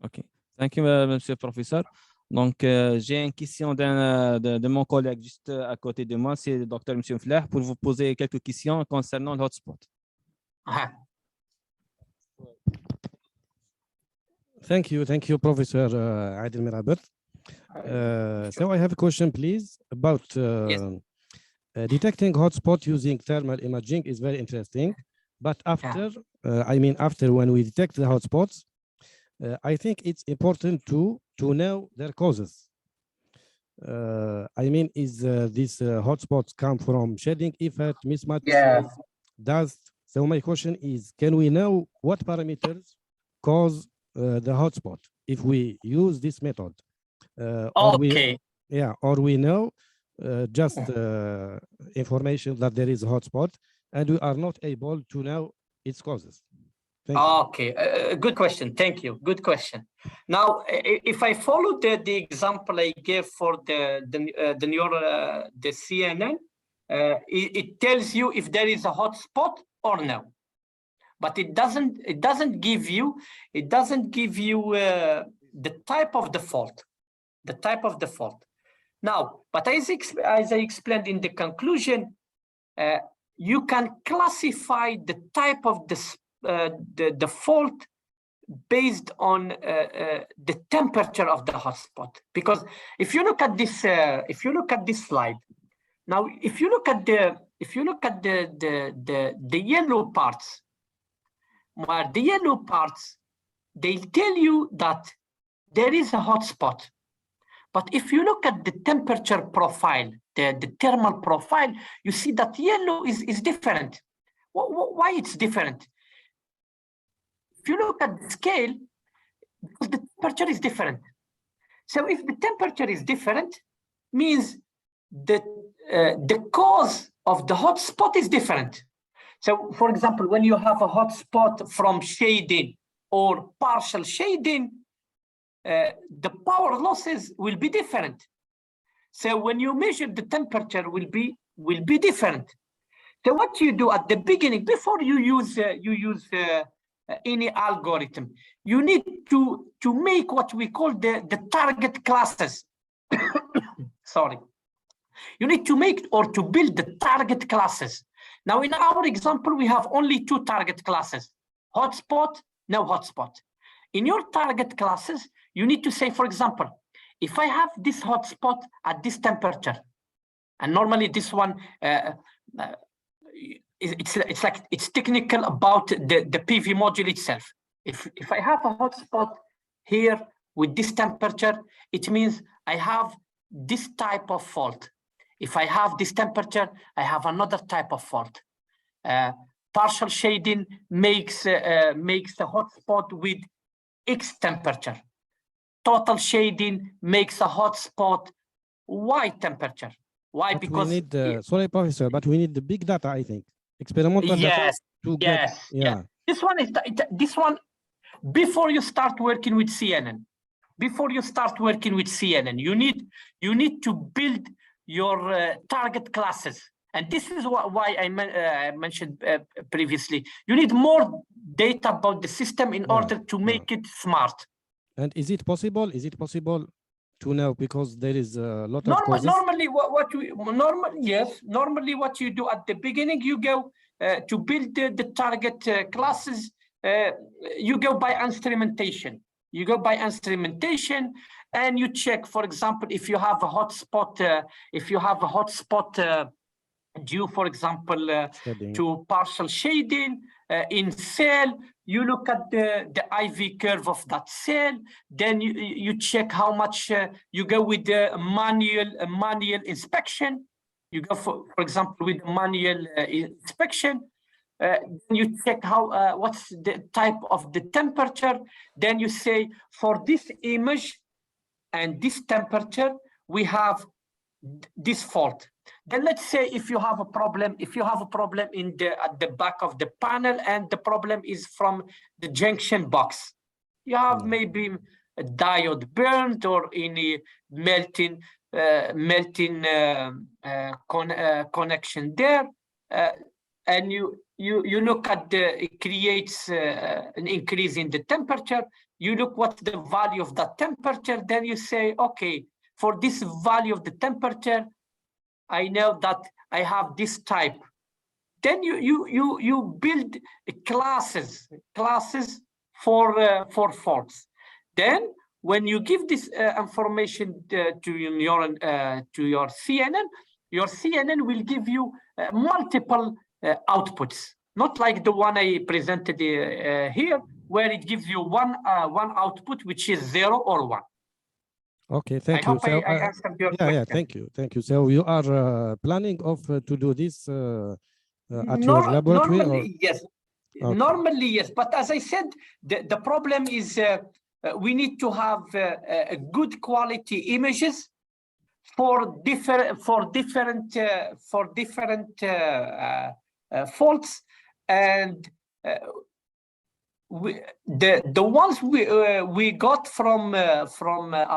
Okay, thank you, Monsieur le Professeur. Donc, j'ai une question de mon collègue juste à côté de moi, c'est le docteur Monsieur Flair, pour vous poser quelques questions concernant le hotspot. Thank you, Professor Adil Merabit. So I have a question, please, about detecting hotspot using thermal imaging is very interesting. But after, after when we detect the hotspots, I think it's important to know their causes. Is these hotspots come from shedding effect, mismatches, dust? So my question is, can we know what parameters cause the hotspot if we use this method? Or we know just information that there is a hotspot and we are not able to know its causes. Good question. Thank you. Good question. Now, if I follow the example I gave for the CNN, it tells you if there is a hotspot or no. But it doesn't give you the type of the fault. The type of the fault. Now, but as I explained in the conclusion, you can classify the type of the fault based on the temperature of the hotspot. Because if you look at this slide, now if you look at the yellow parts, they tell you that there is a hotspot. But if you look at the temperature profile, the thermal profile, you see that yellow is different. Why it's different? If you look at the scale, because the temperature is different. So if the temperature is different, means that the cause of the hotspot is different. So for example, when you have a hotspot from shading or partial shading, the power losses will be different. So when you measure the temperature will be different. So what you do at the beginning, before you use any algorithm, you need to make what we call the target classes. Sorry. You need to make or to build the target classes. Now in our example, we have only 2 target classes, hotspot, no hotspot. In your target classes, you need to say, for example, if I have this hotspot at this temperature, and normally this one, it's technical about the PV module itself. If I have a hotspot here with this temperature, it means I have this type of fault. If I have this temperature, I have another type of fault. Partial shading makes the hotspot with X temperature. Total shading makes a hotspot Y temperature. Why? But because we need sorry, Professor, but we need the big data, I think. Experimental data to get. This one before you start working with CNN. You need to build your target classes. And this is why I mentioned previously. You need more data about the system in order to make it smart. And is it possible? To know, because there is a lot of causes? Normally what you do at the beginning, you go to build the target classes, you go by instrumentation. And you check, for example, if you have a hotspot due, for example, to partial shading in cell, you look at the IV curve of that cell, then you check how much you go with the manual inspection. You go, for example, with manual inspection. You check what's the type of the temperature. Then you say, for this image and this temperature, we have this fault. Then let's say if you have a problem at the back of the panel and the problem is from the junction box. You have maybe a diode burned or any melting connection there. And you look at it creates an increase in the temperature. You look what's the value of that temperature. Then you say, okay, for this value of the temperature, I know that I have this type. Then you build classes for faults. Then when you give this information to your CNN will give you multiple outputs, not like the one I presented here, where it gives you one output, which is 0 or 1. Okay, thank you. I hope I answered your question. Yeah, thank you. So you are planning to do this at your laboratory? Normally, yes. Okay. Normally, yes. But as I said, the problem is we need to have good quality images for different faults, and the ones we got from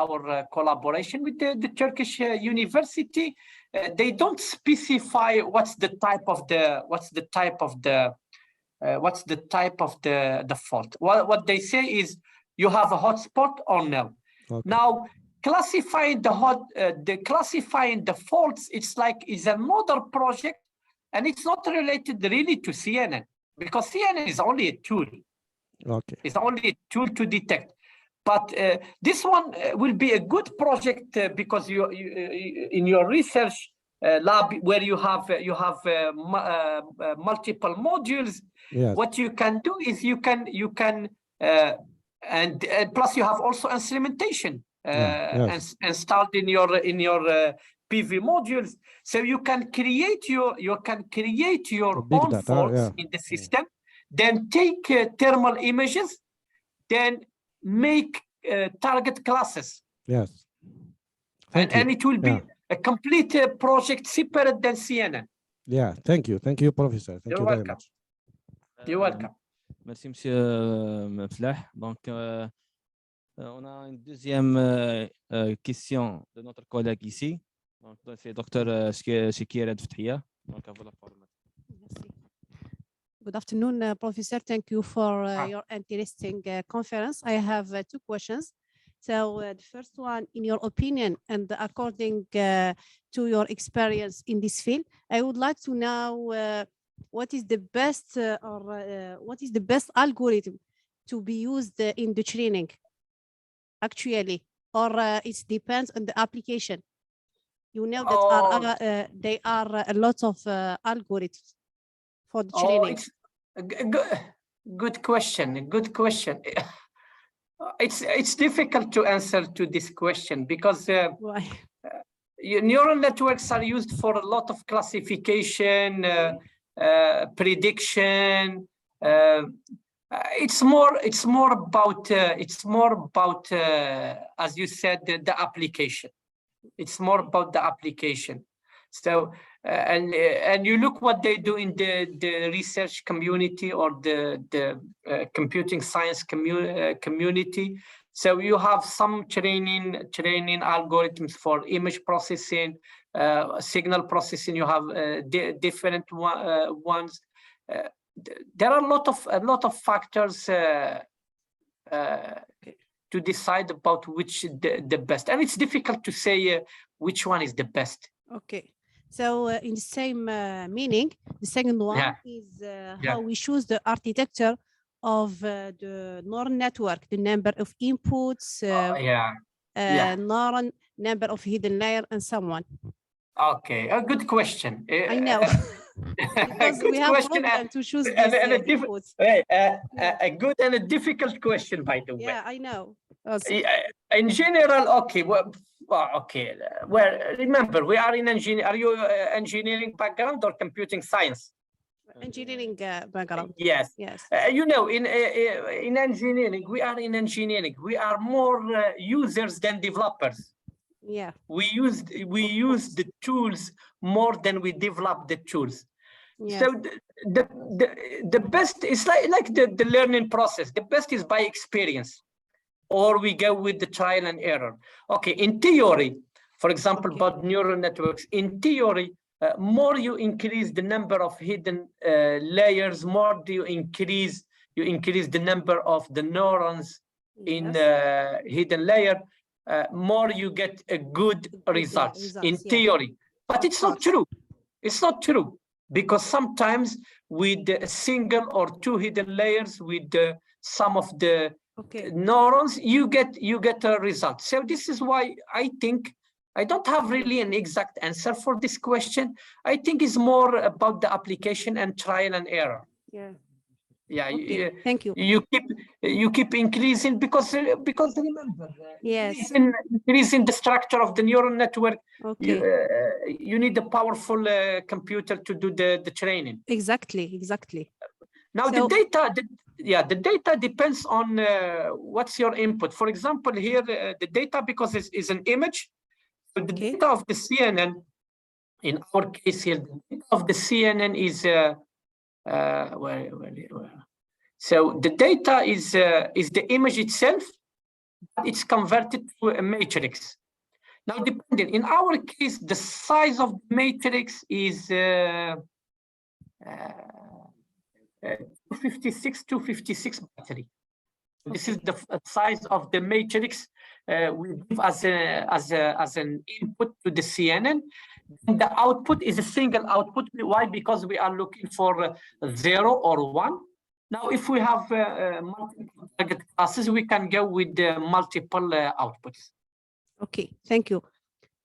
our collaboration with the Turkish university, they don't specify what's the type of the fault. What they say is you have a hotspot or no. Okay. Now classifying the faults, it's another project, and it's not related really to CNN, because CNN is only a tool. Okay. It's only a tool to detect. But this one will be a good project because you in your research lab where you have multiple modules. Yes. What you can do is you can and plus you have also instrumentation installed in your PV modules, so you can create your own data, faults in the system. Then take thermal images, then make target classes. Yes. And it will be a complete project separate than CNN. Yeah, thank you, Professor. Thank you very much. You're welcome. Merci, Monsieur Flah. Donc, on a une deuxième question de notre collègue ici. Donc, c'est Dr. Shakira Ftihia. Donc, à vous la parole. Good afternoon, Professor. Thank you for your interesting conference. I have 2 questions. So the first one, in your opinion, and according to your experience in this field, I would like to know what is the best algorithm to be used in the training, actually, or it depends on the application. You know that there are a lot of algorithms for the training. Good question. It's difficult to answer to this question because neural networks are used for a lot of classification, prediction. It's more about as you said, the application. It's more about the application. So and you look what they do in the research community or the computing science community. So you have some training algorithms for image processing, signal processing. You have different ones. There are a lot of factors to decide about which the best, and it's difficult to say which one is the best. Okay. So in the same meaning, the second one is how we choose the architecture of the neural network, the number of inputs, neuron, number of hidden layer, and so on. Okay, a good question. I know. Because we have problem to choose these inputs. A good and a difficult question, by the way. Yeah, I know. In general, okay. Well, remember, we are in engineering. Are you engineering background or computing science? Engineering background. Yes. Yes. You know, in engineering, we are more users than developers. Yeah. We use the tools more than we develop the tools. Yes. So the best is like the learning process. The best is by experience, or we go with the trial and error. Okay, in theory, for example, about neural networks, in theory, more you increase the number of hidden layers, more do you increase the number of the neurons in hidden layer, more you get a good results in theory. But it's not true. It's not true, because sometimes with a single or 2 hidden layers, with some of the neurons, you get a result. So this is why I think I don't have really an exact answer for this question. I think it's more about the application and trial and error. Yeah. Thank you. You keep increasing because remember, Yes. increasing the structure of the neural network. Okay. You need a powerful computer to do the training. Exactly. Now the data depends on what's your input. For example, here the data, because it's an image, so the data of the CNN, in our case here, the data of the CNN is so the data is the image itself, but it's converted to a matrix. Now, depending, in our case, the size of the matrix is 256 battery. This is the size of the matrix we give as an input to the CNN. And the output is a single output. Why? Because we are looking for 0 or 1. Now, if we have multiple target classes, we can go with multiple outputs. Okay, thank you.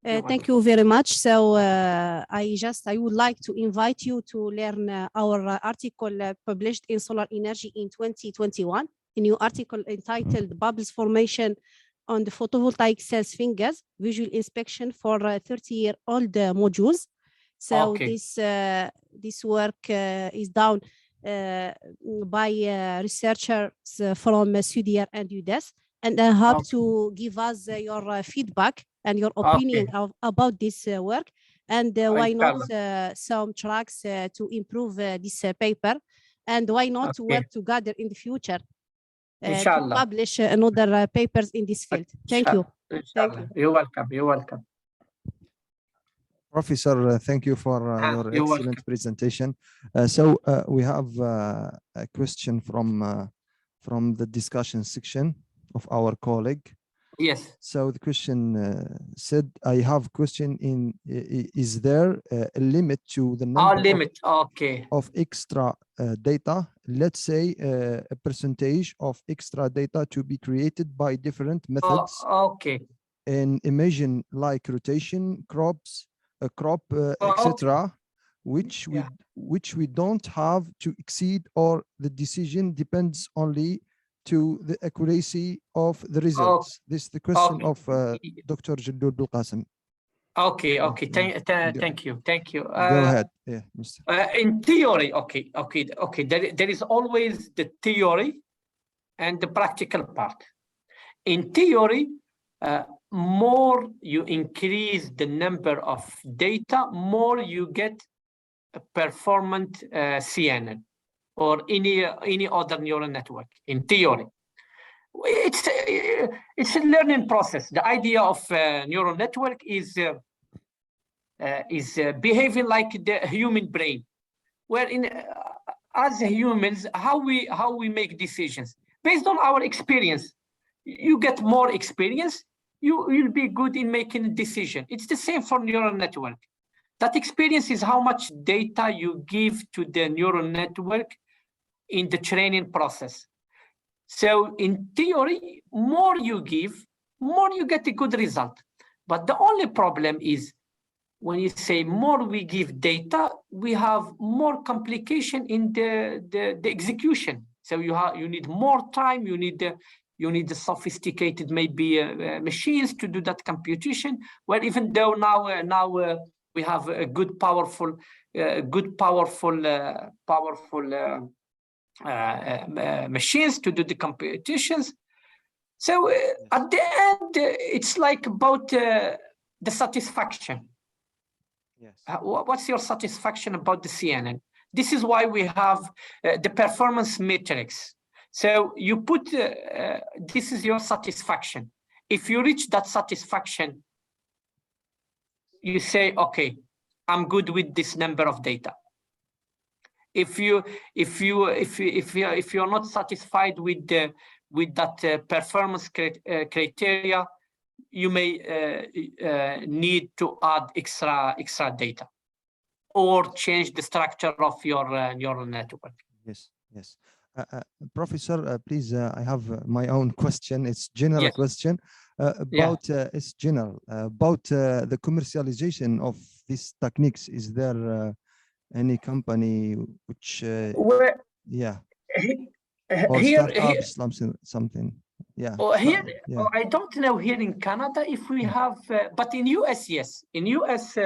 Thank you very much. So I would like to invite you to learn our article published in Solar Energy in 2021, a new article entitled Bubbles Formation on the Photovoltaic Cells Fingers, Visual Inspection for 30-year-old modules. So this work is done by researchers from Sudia and Udes, and I hope to give us your feedback and your opinion about this work, and why not some tracks to improve this paper, and why not to work together in the future to publish another papers in this field. Thank you. Thank you. You're welcome. You're welcome. Professor, thank you for your excellent presentation. So we have a question from the discussion section of our colleague. Yes. So the question said, I have a question in, is there a limit to the number of extra data? Let's say a percentage of extra data to be created by different methods. And imagine like rotation, crops, etc., which we don't have to exceed, or the decision depends only to the accuracy of the results. This is the question of Dr. Jalloul Belqasem. Thank you. Go ahead. Yeah, Mr. In theory, there is always the theory and the practical part. In theory, more you increase the number of data, more you get a performant CNN or any other neural network. In theory, it's a learning process. The idea of neural network is behaving like the human brain, where as humans, how we make decisions based on our experience. You get more experience, you will be good in making a decision. It's the same for neural network. That experience is how much data you give to the neural network in the training process. So in theory, more you give, more you get a good result. But the only problem is when you say more we give data, we have more complication in the execution. So you need more time, you need the sophisticated maybe machines to do that computation. Well, even though now we have a good powerful machines to do the computations. So at the end, it's like about the satisfaction. Yes. What's your satisfaction about the CNN? This is why we have the performance matrix. So you put, this is your satisfaction. If you reach that satisfaction, you say, okay, I'm good with this number of data. If you're not satisfied with that performance criteria, you may need to add extra data or change the structure of your neural network. Yes. Professor, please, I have my own question. It's general Yes. question about it's general about the commercialization of these techniques. Is there any company which Here, or startups, something? Here, I don't know here in Canada if we have, but in US, yes. In US,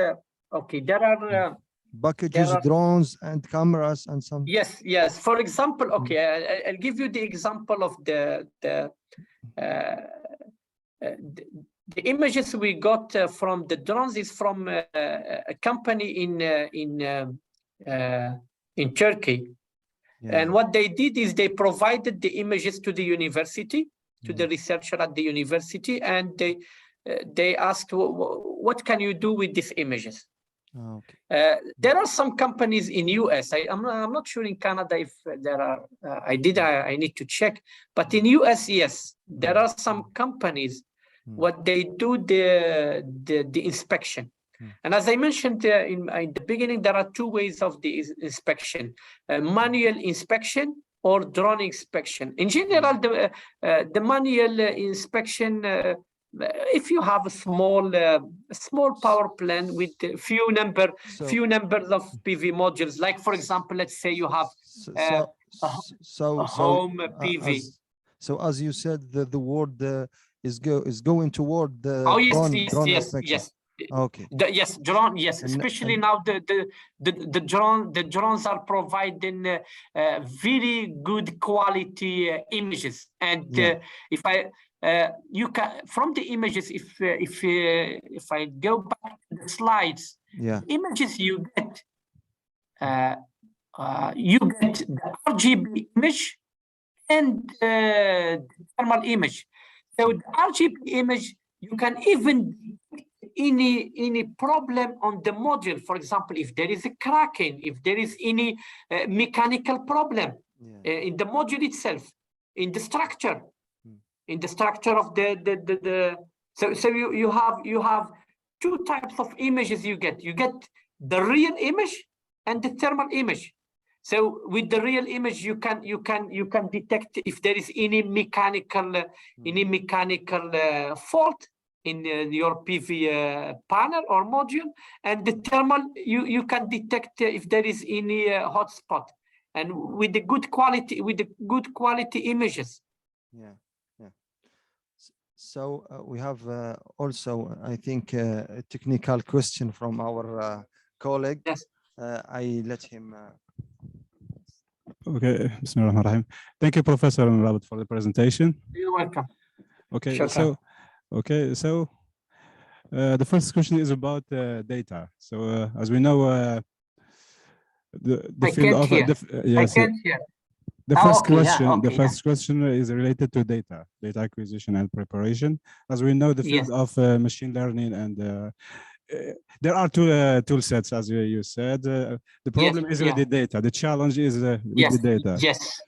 okay, there are packages, drones, and cameras, and some. Yes, yes. For example, okay, I'll give you the example of the images we got from the drones is from a company in Turkey. And what they did is they provided the images to the university, to the researcher at the university, and they asked, what can you do with these images? There are some companies in US. I'm not sure in Canada if there are. I need to check. But in US, yes, there are some companies. What they do the inspection. And as I mentioned in the beginning, there are two ways of the inspection: manual inspection or drone inspection. In general, the manual inspection. If you have a small power plant with few numbers of PV modules, like for example, let's say you have a home PV. So as you said, the word is going toward the drone inspection. Yes. Okay. Drone. Yes, especially now the drones are providing very good quality images, and if I you can from the images, if I go back to the slides, images you get the RGB image and the thermal image. So the RGB image, you can even detect any problem on the module. For example, if there is a cracking, if there is any mechanical problem in the module itself, in the structure. In the structure of so you have two types of images you get the real image and the thermal image. So with the real image you can detect if there is any mechanical fault in your PV panel or module, and the thermal you can detect if there is any hotspot, and with the good quality images. So we have also, I think, a technical question from our colleague. Yes. I let him. Okay. Bismillahirrahmanirrahim. Thank you, Professor مرابط, for the presentation. You're welcome. Okay. Sure. So the first question is about data. So as we know, the field of I can't hear. The first question is related to data acquisition and preparation. As we know, the field of machine learning, and there are two tool sets, as you said. The problem is with the data. The challenge is with the data. Yes.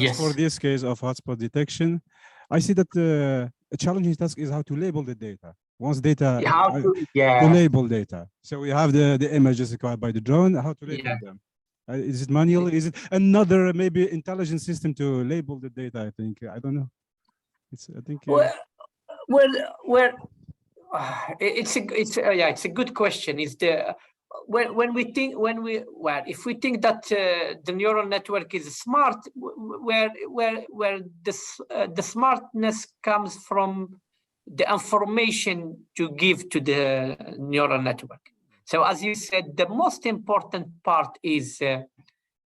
As for this case of hotspot detection, I see that a challenging task is how to label the data. Once data, to label data. So we have the images acquired by the drone. How to label them? Is it manual? Is it another maybe intelligent system to label the data? I think I don't know. It's it's a good question. Is the if we think that the neural network is smart, where the smartness comes from the information to give to the neural network. So as you said, the most important part is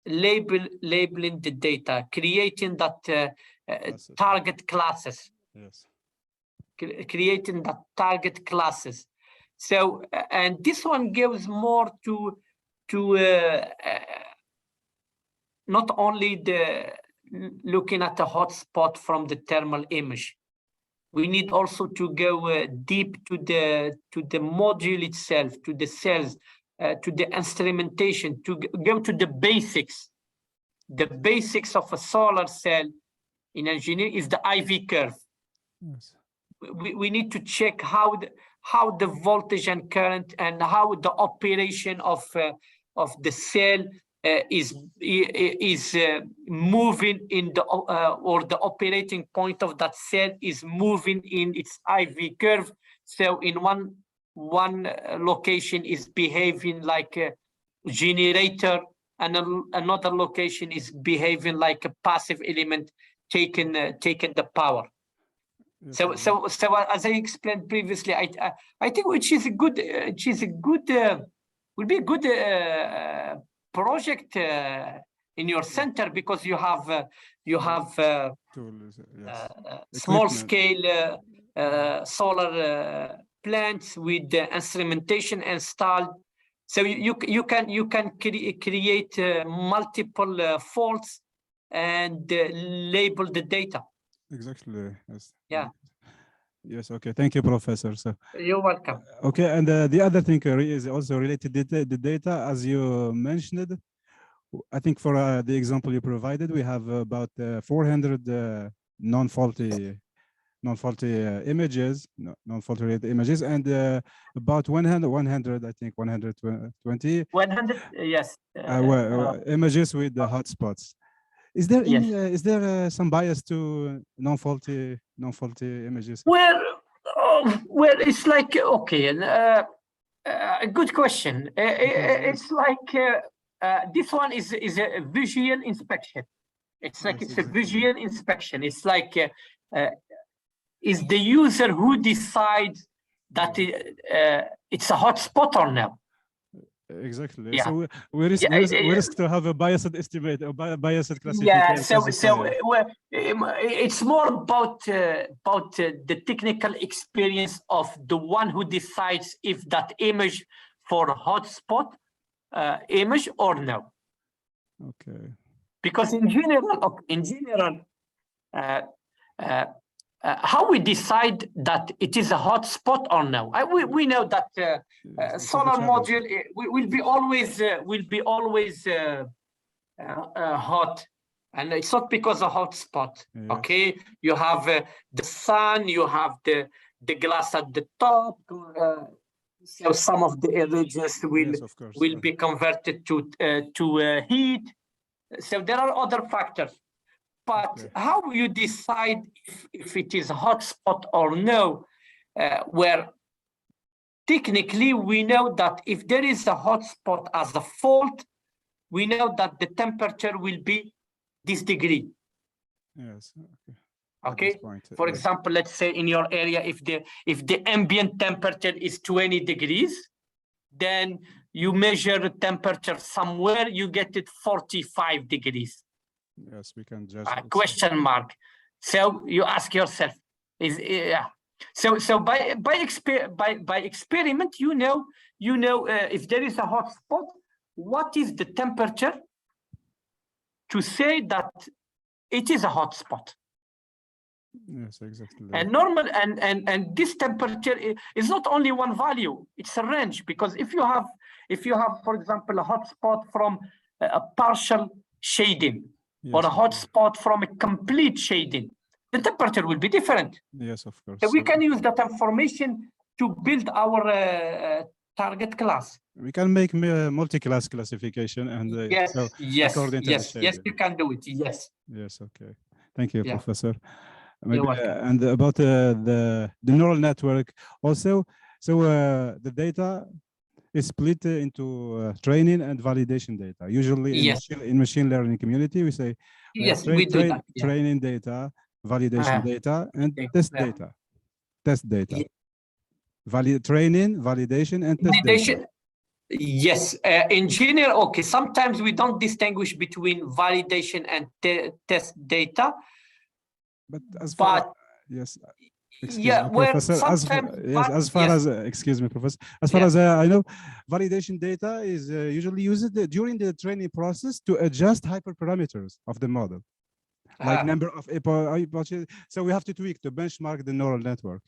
labeling the data, creating that target classes. Yes. Creating that target classes. So and this one gives more to not only the looking at the hotspot from the thermal image. We need also to go deep to the module itself, to the cells, to the instrumentation, to go to the basics. The basics of a solar cell in engineering is the IV curve. Yes. We need to check how the voltage and current and how the operation of the cell is moving in the or the operating point of that cell is moving in its IV curve. So in one location is behaving like a generator, and another location is behaving like a passive element taking the power. So as I explained previously, I think will be a good project in your center, because you have small scale solar plants with instrumentation installed. So you can create multiple faults and label the data. Exactly. Yes. Yeah. Yes. Okay. Thank you, Professor. So you're welcome. Okay. And the other thing is also related to the data, as you mentioned. I think for the example you provided, we have about 400 non-faulty images, non-faulty related images, and about 100, I think 120. 100, yes. Images with the hotspots. Is there any? Is there some bias to non-faulty images? Well, it's like okay, a good question. It's like this one is a visual inspection. It's like it's a visual inspection. It's like is the user who decides that it's a hotspot or no. Exactly. Yeah. So we risk to have a biased estimate or biased classification. Yeah. So it's more about the technical experience of the one who decides if that image for hotspot image or no. Okay. Because in general, how we decide that it is a hotspot or no? We know that solar module will be always hot, and it's not because of hotspot. Yeah. Okay, you have the sun, you have the glass at the top. So some of the regions will be converted to heat. So there are other factors. But how you decide if it is a hotspot or no, where technically we know that if there is a hotspot as a fault, we know that the temperature will be this degree. Yes. Okay. For example, let's say in your area, if the ambient temperature is 20 degrees, then you measure the temperature somewhere, you get it 45 degrees. Yes, we can judge. Question mark. So you ask yourself, So by experiment, you know if there is a hotspot, what is the temperature to say that it is a hotspot? Yes, exactly. And normal and this temperature is not only one value; it's a range, because if you have, for example, a hotspot from a partial shading. Yes, or a hotspot from a complete shading, the temperature will be different. Yes, of course. So we can use that information to build our target class. We can make multi-class classification, and yes, you can do it. Yes. Yes. Okay. Thank you, Professor. Maybe, you're welcome. And about the neural network also. So the data is split into training and validation data. Usually in machine learning community, we say we do that. Training data, validation data, and test data. Test data. Training, validation, and test data. Yes, in general, okay. Sometimes we don't distinguish between validation and test data. But as far yes. Professor, as far as excuse me, Professor, as far as I know, validation data is usually used during the training process to adjust hyperparameters of the model, like number of hypotheses. So we have to tweak to benchmark the neural network.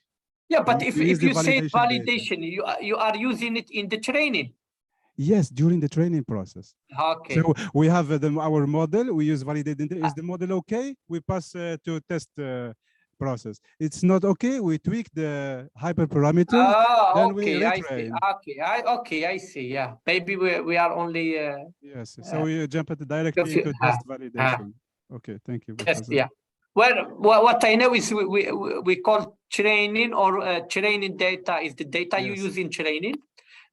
Yeah, but if you say validation, you are using it in the training. Yes, during the training process. Okay. So we have our model. We use validated. Is the model okay? We pass to process. It's not okay. We tweak the hyperparameter. Then we retrain. I see. Yeah, maybe we are only. Yes. So we jump at directly into test validation. Okay. Thank you, Professor. Yeah. Well, what I know is we call training or training data is the data you use in training,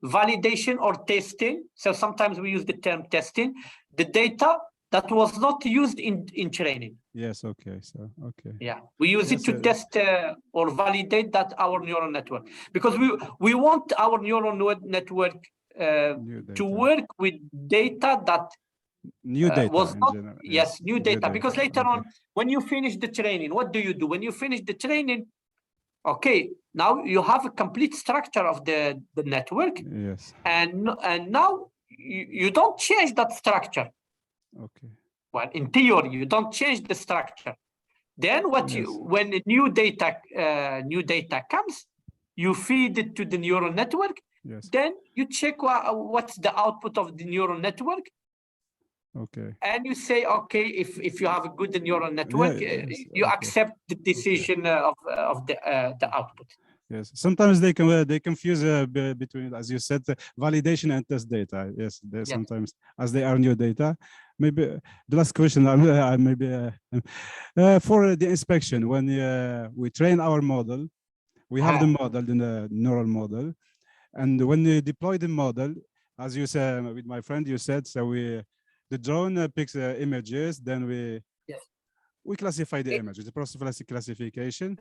validation or testing. So sometimes we use the term testing, the data that was not used in training. Yes. Okay. So okay. Yeah, we use it to test or validate that our neural network, because we want our neural network to work with data that new data was not general, new data, because later on when you finish the training, what do? When you finish the training, okay, now you have a complete structure of the network, and now you don't change that structure. Okay. Well, in theory you don't change the structure. Then when the new data comes, you feed it to the neural network. Then you check what's the output of the neural network. Okay. And you say, okay, if you have a good neural network, you accept the decision of the output. Yes. Sometimes they confuse between, as you said, validation and test data. Yes. Sometimes, as they are new data. Maybe the last question, maybe for the inspection, when we train our model, we have the model, the neural model, and when we deploy the model, as you said with my friend, you said, so the drone picks images, then we classify the images, the process classification.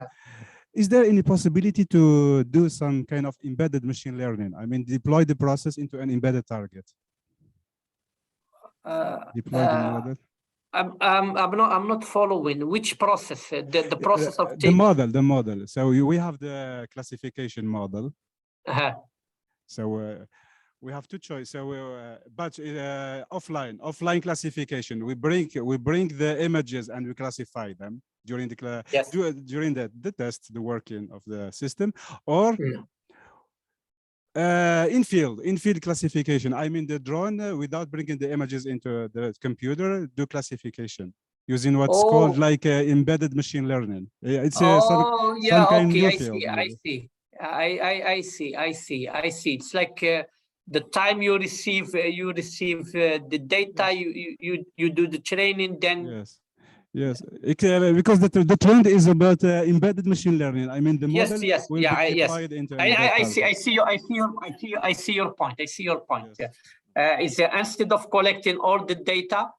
Is there any possibility to do some kind of embedded machine learning? I mean, deploy the process into an embedded target. Deploy the model. I'm not following which process. The process of the model. So we have the classification model. So we have two choices. So but offline classification. We bring the images and we classify them during the during the test, the working of the system, or in-field classification. I mean the drone without bringing the images into the computer, do classification using what's called like embedded machine learning. It's some kind of new field. I see. It's like the time you receive the data, you do the training, then Yes, because the trend is about embedded machine learning. I mean, the model will be deployed into. I see your point. It's instead of collecting all the data,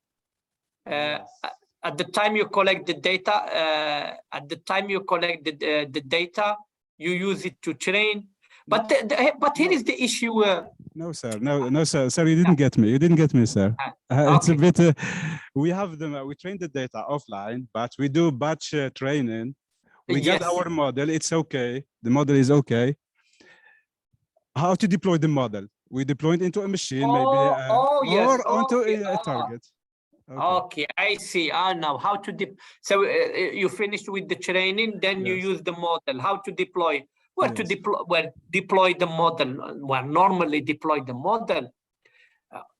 at the time you collect the data, the data, you use it to train. But here is the issue. No, sir. No, sir. Sir, you didn't get me. You didn't get me, sir. It's a bit. We have them. We train the data offline, but we do batch training. We get our model. It's okay. The model is okay. How to deploy the model? We deploy it into a machine, maybe, or onto a target. Okay, I see. Now how to so you finished with the training, then you use the model. How to deploy? Where to deploy? Well, deploy the model. Well, normally deploy the model.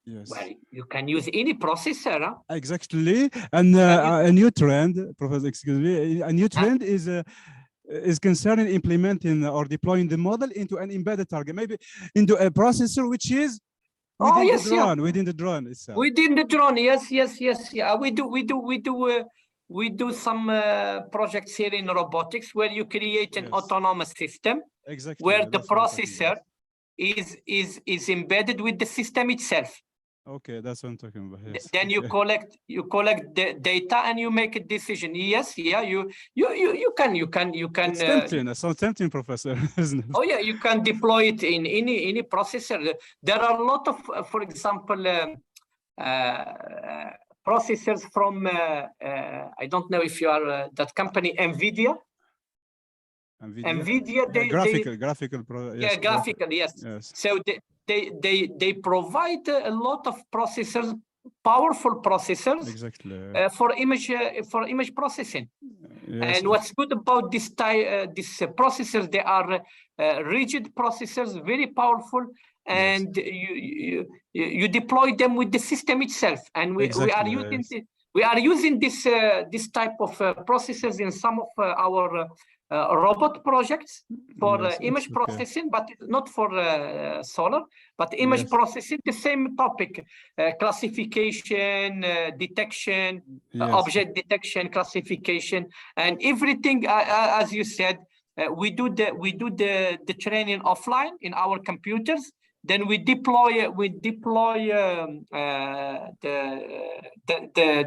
Well, you can use any processor. Huh? Exactly. And a new trend, Professor, excuse me, a new trend is concerning implementing or deploying the model into an embedded target, maybe into a processor which is within the drone itself. Within the drone, yes. Yeah, we do some projects here in robotics where you create an autonomous system where the processor is embedded with the system itself. Okay, that's what I'm talking about. Yes. Then you collect the data and you make a decision. Yes, you can. It's tempting, Professor. Oh yeah, you can deploy it in any processor. There are a lot of, for example, processors from I don't know if you are that company NVIDIA. NVIDIA, graphical, yes. So they provide a lot of processors, powerful processors, for image processing. And what's good about this processors, they are rigid processors, very powerful, and you deploy them with the system itself. And we are using We are using this type of processes in some of our robot projects for image processing, but not for solar, but image processing, the same topic, classification, detection, object detection, classification, and everything, as you said, we do the training offline in our computers. Then we deploy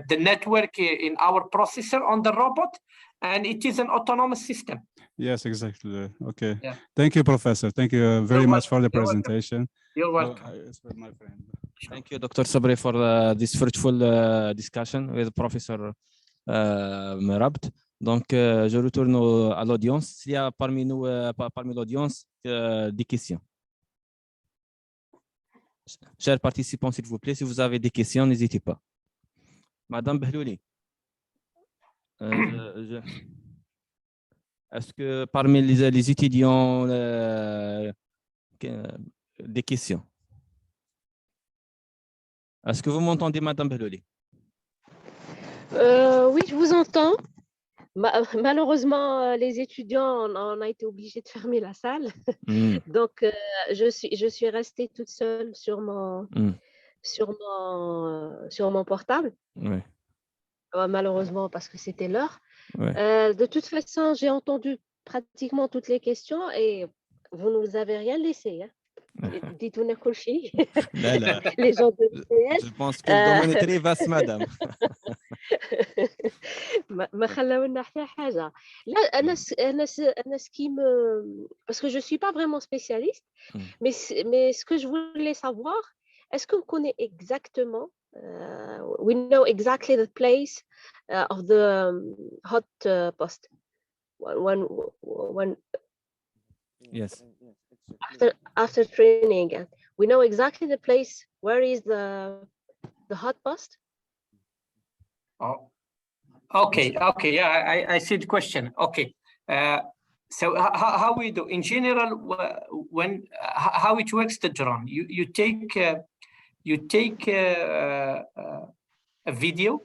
the network in our processor on the robot, and it is an autonomous system. Yes, exactly. Okay. Yeah. Thank you, Professor. Thank you very much for the presentation. You're welcome. My friend. Thank you, Dr. Sabri, for this fruitful discussion with Professor مرابط. Donc, je retourne à l'audience. S'il y a parmi nous, parmi l'audience, des questions. Chers participants, s'il vous plaît, si vous avez des questions, n'hésitez pas. Madame Behlouli, est-ce que parmi les étudiants, des questions? Est-ce que vous m'entendez, Madame Behlouli? Oui, je vous entends. Malheureusement, les étudiants, on a été obligés de fermer la salle. Donc, je suis restée toute seule sur mon portable. Oui. Malheureusement, parce que c'était l'heure. Oui. De toute façon, j'ai entendu pratiquement toutes les questions et vous ne nous avez rien laissé. Hein. Dites-vous Nakolchi. Les gens de l'UDS. Je pense que le domaine est très vaste, madame. ما خلونا حتى حاجه. لا انا سكيم parce que je suis pas vraiment spécialiste, mais ce que je voulais savoir, est-ce qu'on connaît exactement we know exactly the place of the hot post when yes, after training, we know exactly the place where is the hot post. Oh, okay. Yeah, I see the question. Okay, so how we do in general when how it works the drone? You take a video,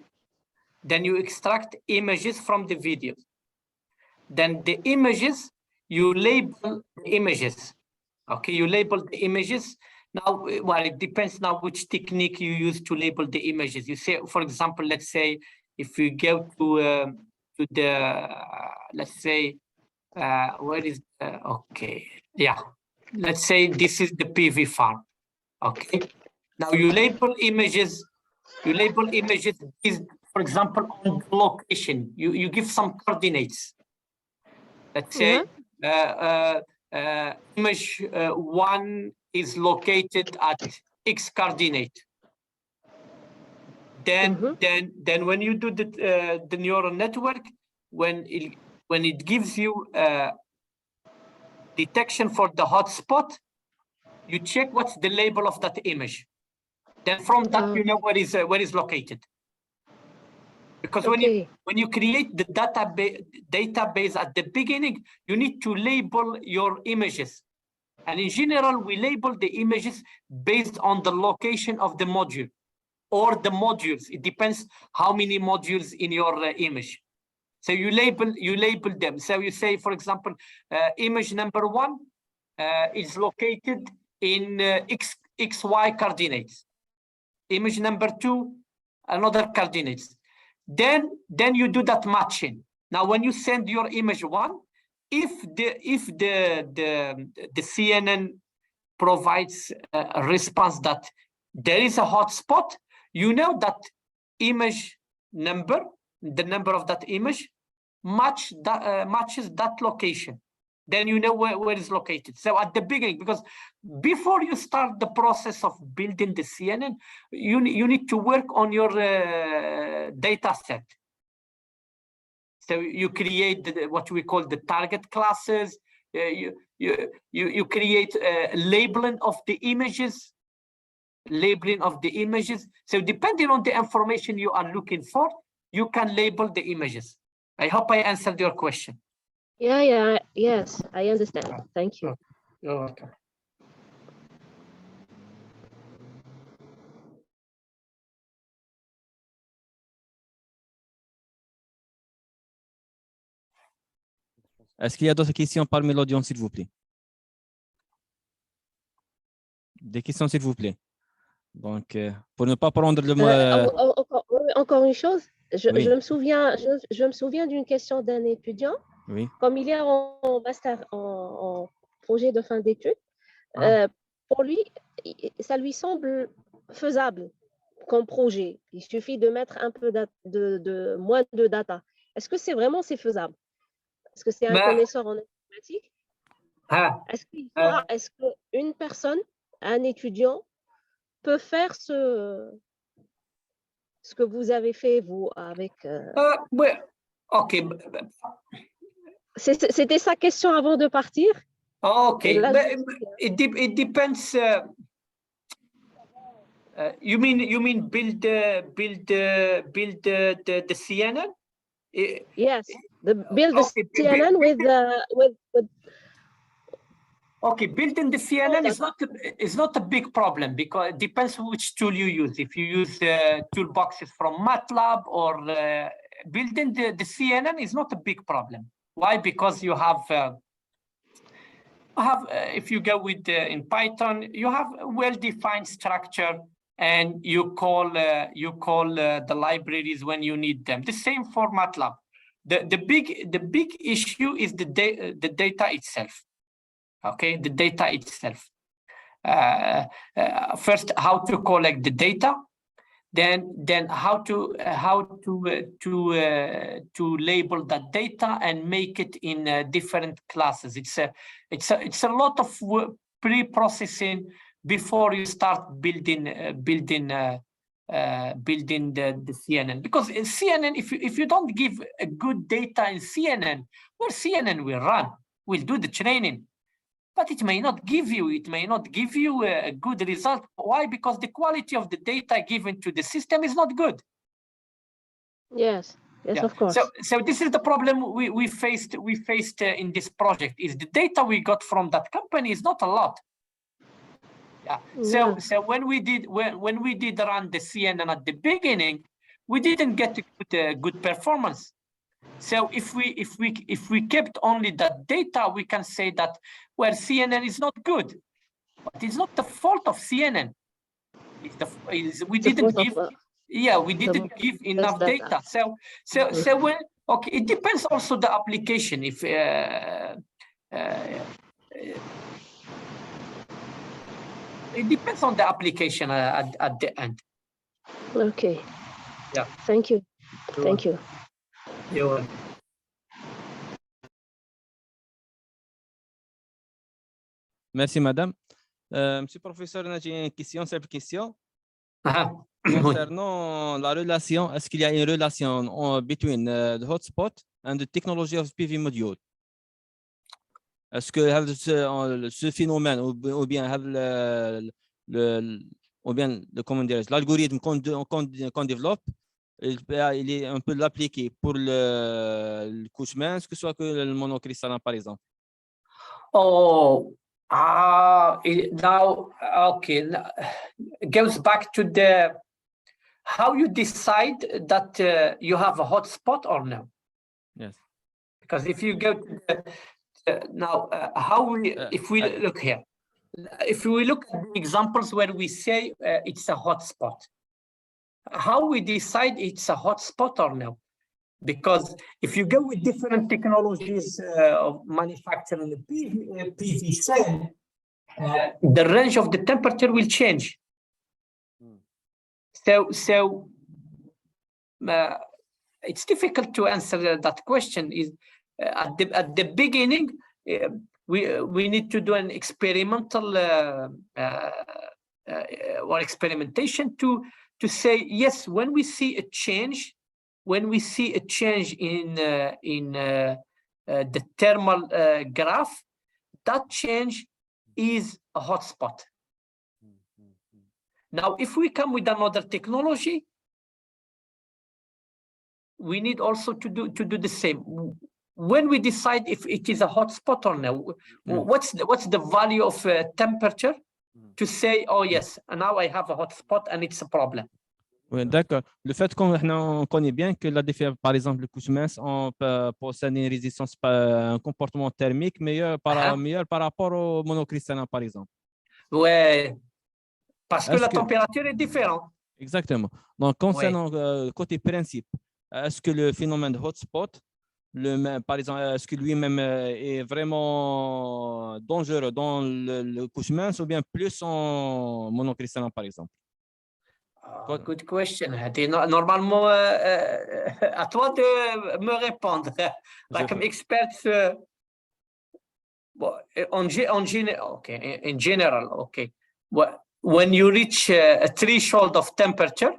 then you extract images from the video. Then the images you label the images. Okay, you label the images. Now, well, it depends now which technique you use to label the images. You say, for example, let's say if you go to the, let's say, where is, okay, yeah. Let's say this is the PV farm, okay? Now you label images is, for example, on the location. You give some coordinates. Let's say, image 1 is located at X coordinate. Then when you do the neural network, when it gives you detection for the hotspot, you check what's the label of that image. Then from that you know where is located. Because when you create the database at the beginning, you need to label your images. And in general, we label the images based on the location of the module or the modules. It depends how many modules in your image. So you label them. So you say, for example, image number 1 is located in XY coordinates. Image number 2, another coordinates. Then you do that matching. Now, when you send your image 1, if the CNN provides a response that there is a hotspot, you know that image number, the number of that image, matches that location. Then you know where it's located. So at the beginning, because before you start the process of building the CNN, you need to work on your data set. So you create what we call the target classes. You create labeling of the images. So depending on the information you are looking for, you can label the images. I hope I answered your question. Yes, I understand. Thank you. You're welcome. Est-ce qu'il y a d'autres questions parmi l'audience, s'il vous plaît? Des questions, s'il vous plaît. Donc, pour ne pas prendre le mot... Encore une chose, Oui. je me souviens d'une question d'un étudiant. Oui. Comme il est en master, en projet de fin d'études, pour lui, ça lui semble faisable comme projet. Il suffit de mettre un peu de moins de data. Est-ce que c'est vraiment faisable? Est-ce que c'est un connaisseur en informatique? Est-ce qu'une personne, un étudiant, peut faire ce que vous avez fait, vous, avec... OK. C'était sa question avant de partir. Okay, it depends. You mean build the CNN? Yes, build the CNN with. Okay, building the CNN is not a big problem because it depends which tool you use. If you use toolboxes from MATLAB or building the CNN is not a big problem. Why? Because you have if you go with in Python, you have a well-defined structure, and you call the libraries when you need them. The same for MATLAB. The big issue is the data itself. Okay, the data itself. First, how to collect the data, then how to label that data and make it in different classes. It's a lot of pre-processing before you start building the CNN. Because in CNN, if you don't give a good data in CNN, well, CNN will run, will do the training, but it may not give you a good result. Why? Because the quality of the data given to the system is not good. Yes, of course. So this is the problem we faced in this project. Is the data we got from that company is not a lot. So when we did run the CNN at the beginning, we didn't get a good performance. So if we kept only that data, we can say that, well, CNN is not good, but it's not the fault of CNN. We didn't give enough data. So when it depends also the application. If it depends on the application at the end. Okay. Yeah. Thank you. Thank you. You're welcome. Merci, madame. Monsieur le professeur, j'ai une simple question. Concernant la relation, est-ce qu'il y a une relation between the hotspot and the technology of PV module? Est-ce que ce phénomène ou bien l'algorithme qu'on développe, on peut l'appliquer pour le couche mince, que ce soit que le monocrystalline, par exemple? Now, okay, it goes back to the how you decide that you have a hotspot or no. Yes. Because if you go to if we look here, if we look at the examples where we say it's a hotspot, how we decide it's a hotspot or no? Because if you go with different technologies of manufacturing the PV cell, the range of the temperature will change. So it's difficult to answer that question. Is at the beginning we need to do an experimental or experimentation to say yes, when we see a change. When we see a change in the thermal graph, that change is a hotspot. Now, if we come with another technology, we need also to do the same. When we decide if it is a hotspot or no, what's the value of temperature to say, oh yes, now I have a hotspot and it's a problem. Oui, d'accord. Le fait qu'on connaît bien que par exemple, le couche mince, on possède une résistance, un comportement thermique meilleur par rapport au monocristallin, par exemple. Oui, parce que la température est différente. Exactement. Donc, concernant côté principe, est-ce que le phénomène de hotspot, par exemple, est-ce que lui-même est vraiment dangereux dans le couche mince ou bien plus en monocristallin, par exemple? Good question. Normalement, à toi de me répondre. Comme expert, in general, okay. When you reach a threshold of temperature,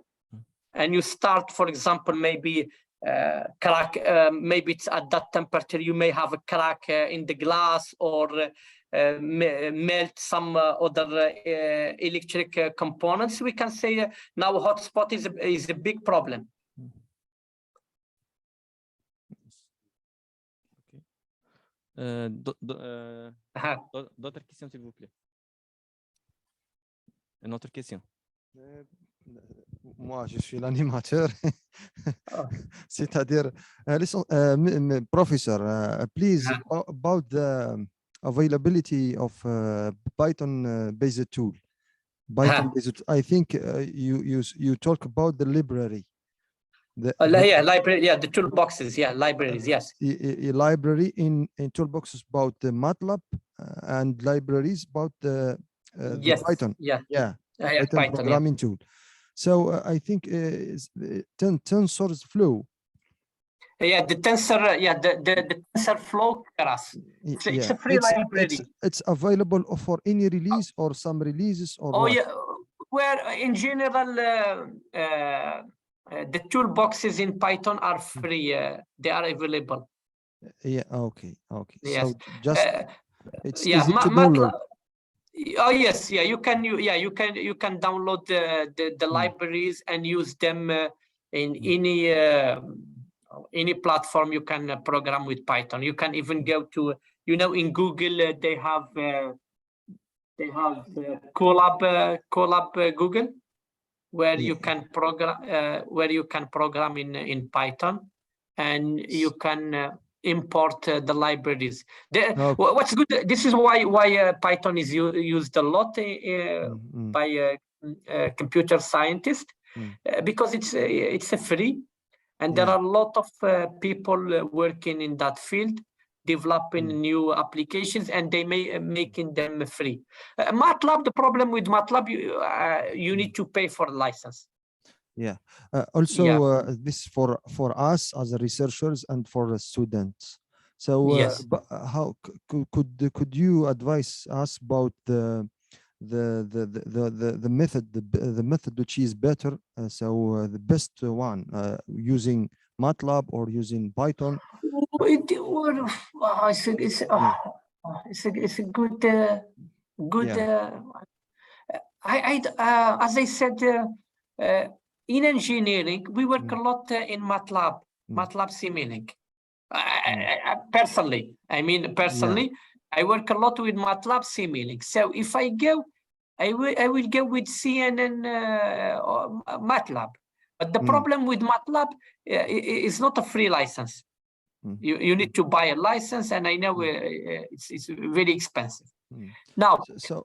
and you start, for example, maybe crack, maybe it's at that temperature you may have a crack in the glass or melt some other electric components. We can say now hotspot is a big problem. D'autres questions, s'il vous plaît. Une autre question. Moi, je suis l'animateur. C'est-à-dire, listen, Professor, please, about the availability of Python-based tool. Python-based, I think you talk about the library. Library, the toolboxes, libraries, yes. A library in toolboxes about the MATLAB and libraries about the Python. Python programming tool. So I think TensorFlow. The TensorFlow class. It's a free library. It's available for any release or some releases or what? Where in general the toolboxes in Python are free. They are available. Okay. Yes. So just it's easy to download. Oh yes, you can download the libraries and use them in any platform. You can program with Python. You can even go to, in Google they have Colab Google, where you can program in Python, and you can import the libraries. What's good? This is why Python is used a lot by computer scientists, because it's a free, and there are a lot of people working in that field, developing new applications, and they making them free. MATLAB, the problem with MATLAB, you need to pay for a license. Also, this for us as researchers and for students. So, how could you advise us about the method which is better? So the best one, using MATLAB or using Python? It's a good. As I said. In engineering, we work a lot in MATLAB Simulink. Personally, I work a lot with MATLAB Simulink. So if I go, I will go with CNN or MATLAB. But the problem with MATLAB is not a free license. You need to buy a license, and I know it's very expensive. Now,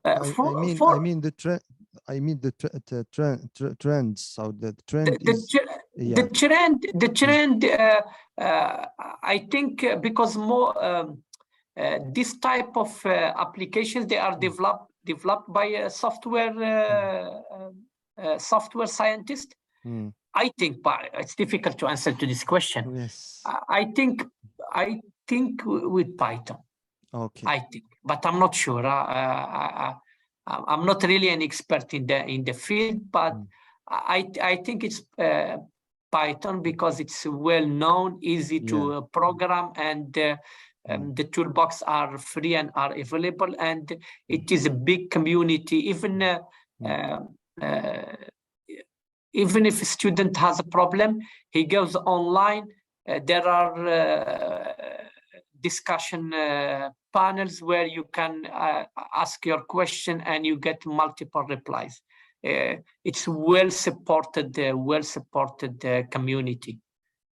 I mean the trend. Trends. So the trend I think because more this type of applications, they are developed by software scientists. I think, but it's difficult to answer to this question. Yes. I think with Python. Okay. I think, but I'm not sure. I'm not really an expert in the field, but I think it's Python, because it's well known, easy to program, and the toolbox are free and are available, and it is a big community. Even if a student has a problem, he goes online. There are discussion panels where you can ask your question and you get multiple replies. it's well supported community,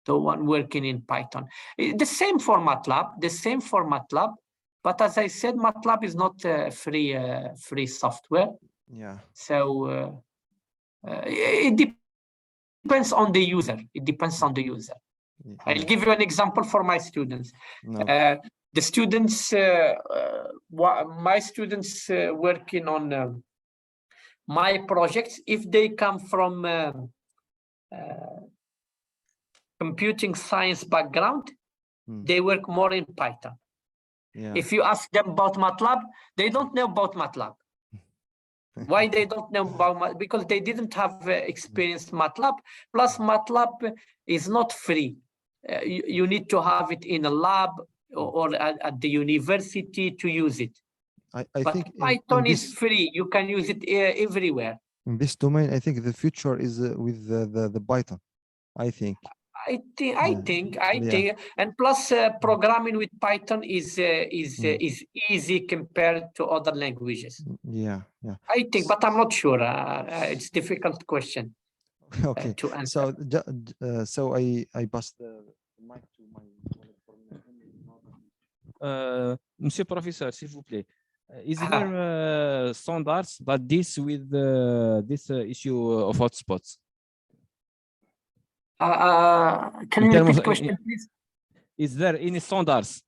the one working in Python. The same for MATLAB, but as I said, MATLAB is not free software. Yeah. So it depends on the user. I'll give you an example for my students. No. The students, my students working on my projects, if they come from computing science background, they work more in Python. Yeah. If you ask them about MATLAB, they don't know about MATLAB. Why they don't know about MATLAB? Because they didn't have experienced MATLAB. Plus, MATLAB is not free. You need to have it in a lab or at the university to use it. I think Python is free. You can use it everywhere. In this domain, I think the future is with the Python. I think, and plus programming with Python is easy compared to other languages. Yeah. I think, but I'm not sure. It's a difficult question. Okay. To answer. So I pass the mic to my colleague. Monsieur Professor, s'il vous plaît, is there standards that deals with this issue of hotspots? Can you repeat the question, please? Is there any standards?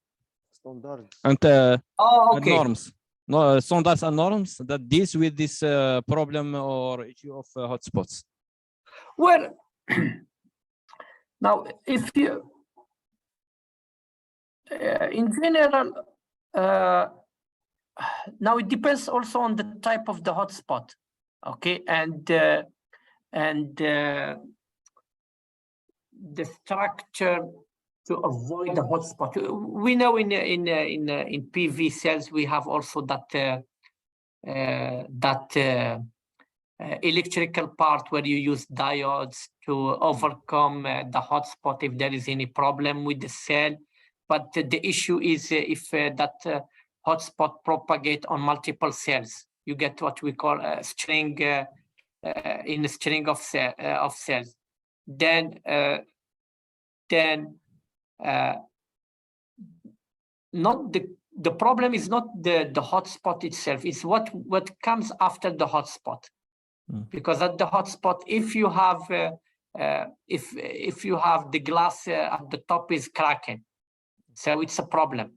Standards. And, okay. and norms? No, standards and norms that deals with this problem or issue of hotspots? Well, now, if you, in general, now it depends also on the type of the hotspot, okay, and the structure to avoid the hotspot. We know in PV cells we have also that electrical part where you use diodes to overcome the hotspot if there is any problem with the cell. But the issue is if that hotspot propagate on multiple cells, you get what we call a string in a string of cells. Then not the problem is not the hotspot itself, it's what comes after the hotspot. Because at the hotspot, if you have if you have the glass at the top is cracking, so it's a problem.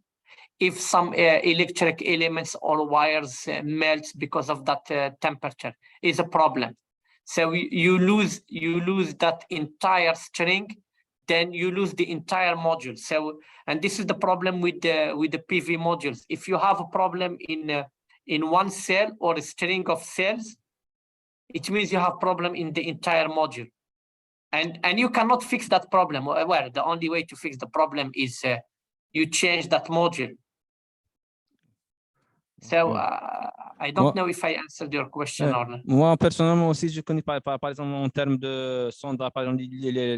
If some electric elements or wires melt because of that temperature, is a problem. So you lose that entire string, then you lose the entire module. So, and this is the problem with the PV modules. If you have a problem in one cell or a string of cells, it means you have problem in the entire module, and you cannot fix that problem. Well, the only way to fix the problem is you change that module. So I don't know if I answered your question or not. Moi, personnellement aussi, je connais par exemple en termes de standard, par exemple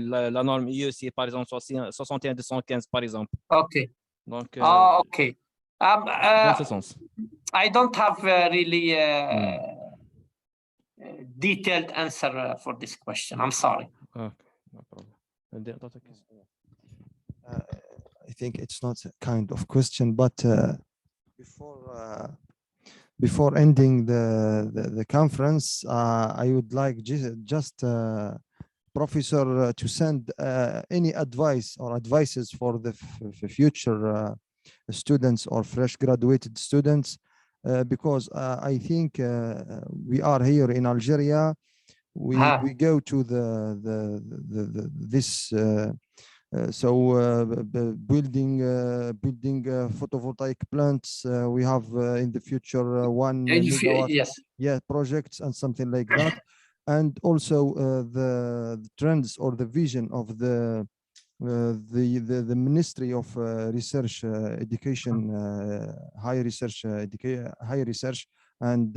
la norme IE, c'est par exemple 61-215 par exemple. Okay. Donc, okay. dans ce sens. I don't have really detailed answer for this question. I'm sorry. Okay, no problem. I think it's not a kind of question, but before ending the conference, I would like just Professor to send any advice or advices for the future students or fresh graduated students, because I think we are here in Algeria. We go to this building photovoltaic plants. We have in the future 1 megawatt projects and something like that, and also the trends or the vision of the Ministry of Research, Education, higher research and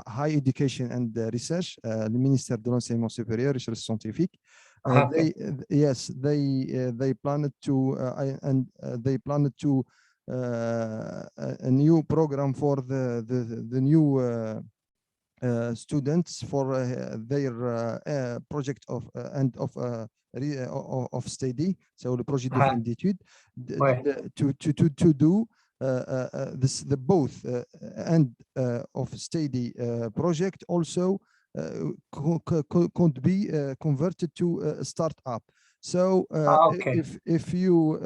high education and research, le ministère de l'enseignement supérieur, recherche scientifique. They planned to a new program for the new students for their project of study, so le projet de fin d'études, to do the both end of study project also could be converted to a startup. So if you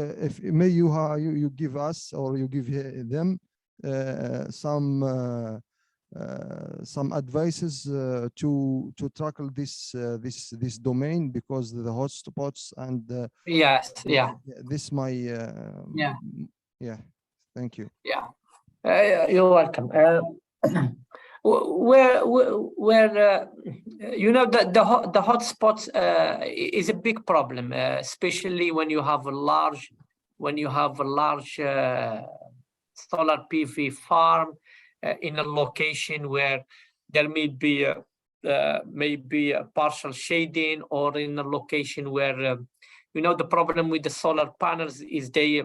give us, or you give them some advices to tackle this domain, because the hotspots and this my thank you. You're welcome. Where you know, the hotspots is a big problem, especially when you have a large solar PV farm in a location where there may be a partial shading, or in a location where you know, the problem with the solar panels is they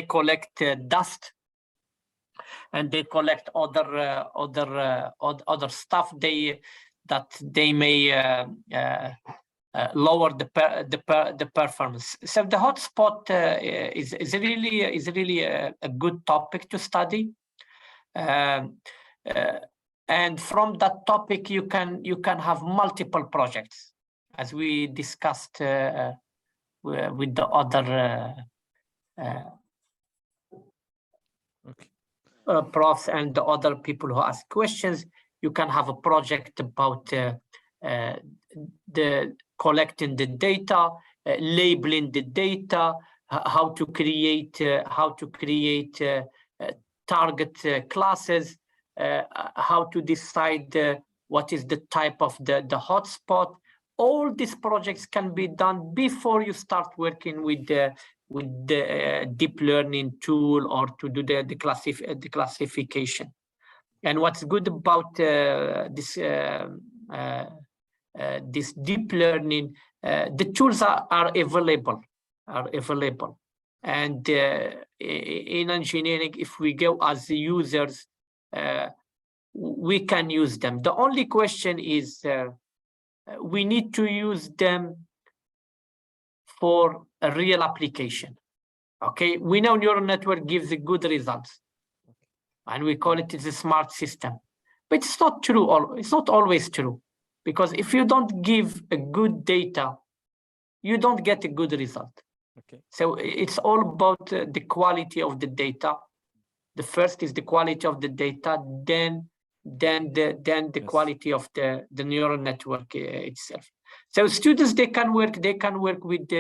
collect dust, and they collect other stuff that they may lower the performance. So the hotspot is really a good topic to study, and from that topic you can have multiple projects, as we discussed with the other profs and the other people who ask questions. You can have a project about the collecting the data, labeling the data, how to create target classes, how to decide what is the type of the hotspot. All these projects can be done before you start working with the deep learning tool, or to do the classification. And what's good about this deep learning, the tools are available, and in engineering, if we go as users, we can use them. The only question is we need to use them for a real application. Okay, we know neural network gives good results, and we call it a smart system, but it's not true. It's not always true, because if you don't give a good data, you don't get a good result. Okay, so it's all about the quality of the data. The first is the quality of the data, then the quality of the neural network itself. So students, they can work with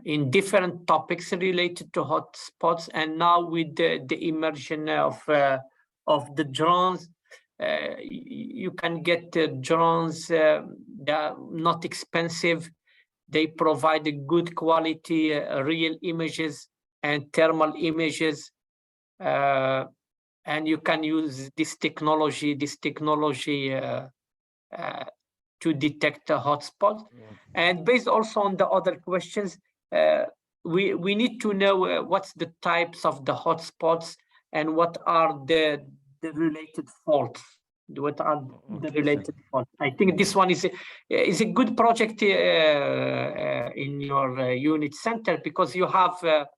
in different topics related to hotspots, and now with the immersion of the drones, you can get drones that are not expensive. They provide a good quality real images and thermal images, and you can use this technology to detect a hotspot. And based also on the other questions, we need to know what's the types of the hotspots and what are the related faults. What are the related faults? I think this one is a good project in your unit center, because you have a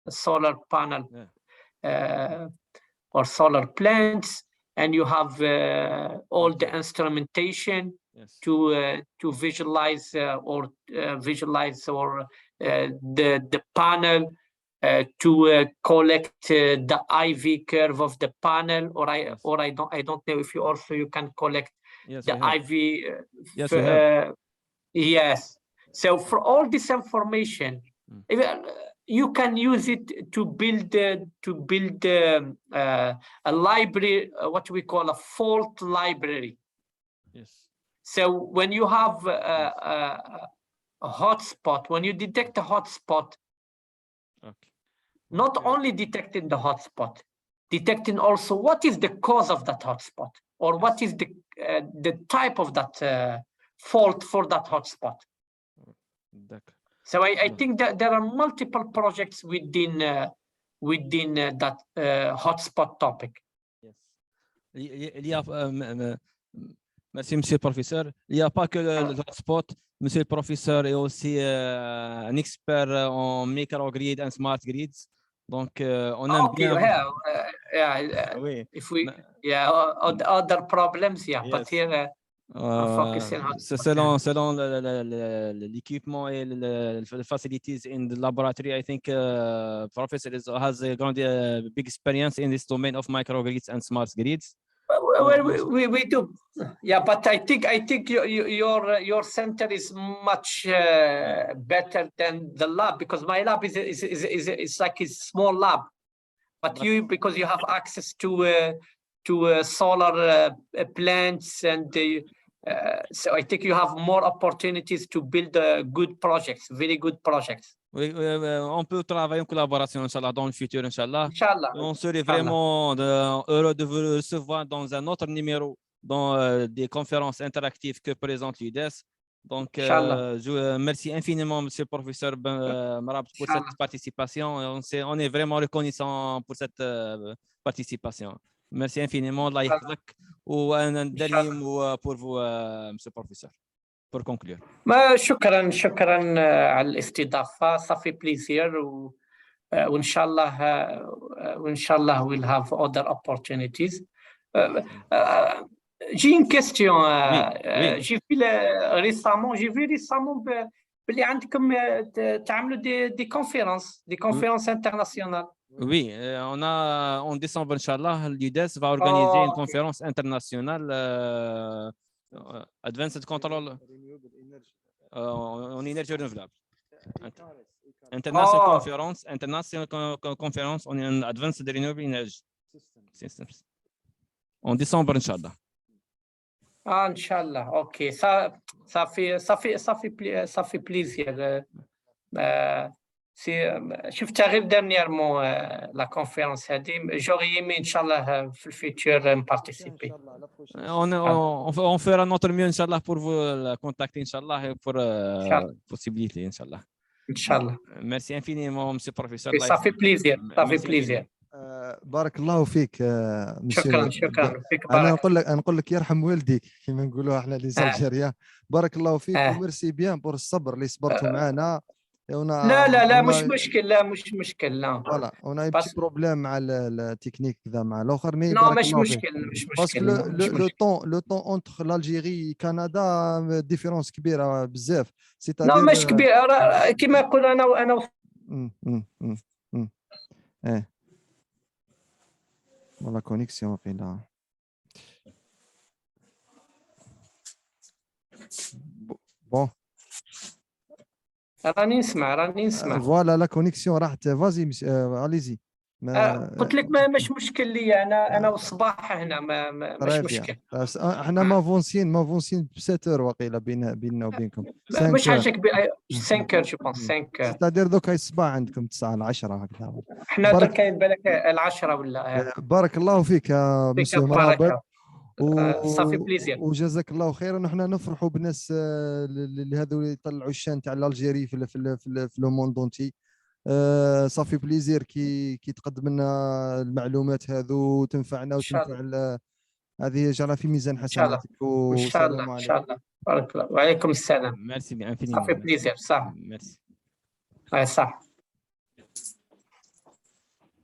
solar panel or solar plants, and you have all the instrumentation to visualize the panel, to collect the IV curve of the panel, or I don't know if you can collect the IV. Yes. So for all this information, you can use it to build a library, what we call a fault library. Yes. So when you have a hotspot, when you detect a hotspot, not only detecting the hotspot, detecting also what is the cause of that hotspot, or what is the type of that fault for that hotspot. So I think that there are multiple projects within within that hotspot topic. Merci, monsieur le professeur. Il n'y a pas que le hotspot. Monsieur le professeur est aussi un expert en microgrid and smart grids. Donc, on aime bien. Oui. If we, other problems, but here I'm focusing on. Selon l'équipement et the facilities in the laboratory, I think professor has a big experience in this domain of microgrids and smart grids. Well, we do, but I think your center is much better than the lab, because my lab is like a small lab, but you, because you have access to solar plants, and so I think you have more opportunities to build good projects, very good projects. Oui, on peut travailler en collaboration, Inch'Allah, dans le futur, Inch'Allah. Inch'Allah. On serait vraiment heureux de vous recevoir dans un autre numéro, dans des conférences interactives que présente l'Udes. Donc, merci infiniment, monsieur le professeur مرابط, pour cette participation. On est vraiment reconnaissant pour cette participation. Merci infiniment. Allah يحفظك. وأنا dernier mot pour vous, monsieur le professeur, pour conclure. شكرا على الاستضافة. صافي بليزير وإن شاء الله we'll have other opportunities. J'ai une question. J'ai vu récemment باللي عندكم تعملوا des conférences internationales. Oui, on a en décembre, Inch'Allah, l'UDES va organiser une conférence internationale Advanced Control en énergie renouvelable. International conference on Advanced Renewable Energy Systems. En décembre, Inch'Allah. Inch'Allah, ok. Ça fait plaisir. شفتها غير dernièrement la conférence هذه. J'aurais aimé Inch'Allah في الفيتور participer. On fera notre mieux, Inch'Allah, pour vous contacter, Inch'Allah, pour possibilité, Inch'Allah. Inch'Allah. Merci infiniment, monsieur le professeur. Ça fait plaisir. بارك الله فيك شكرا فيك. انا نقول لك يرحم والديك كما نقولوا احنا لي زالجيريا. بارك الله فيك وميرسي بيان بور الصبر اللي صبرتوا معنا. لا مش مشكل لا فوالا اون بتي بروبليم مع التكنيك كذا مع الاخر مي لا مش مشكل باسكو لو طون اونتر لالجيري كندا ديفيرونس كبيره بزاف. لا مش كبير كما نقول انا والله كونيكسيون قيلا. بون راني نسمع فوالا لا كونيكسيون راحت. فازي اليزي. قلت لك ما مش مشكل لي انا والصباح هنا مش مشكل. احنا مافونسين ب 7 اور وقيله بيننا وبينكم. مش حاجه 5 جو بونس 5 تقدر دوك الصباح عندكم 9 ل 10 هكذا. احنا دوك كاين بالك 10 ولا. بارك الله فيك يا مسيو مرابط. صافي بليزير وجزاك الله خيرا. ونحن نفرحوا بالناس اللي هذو يطلعوا الشان تاع الجيري في لو موندونتي. صافي بليزير كي تقدم لنا المعلومات هذو تنفعنا وتنفع هذه جرى في ميزان حسناتك. والسلام عليكم. ان شاء الله. بارك الله وعليكم السلام. ميرسي بيان. صافي بليزير. صح. ميرسي. صح.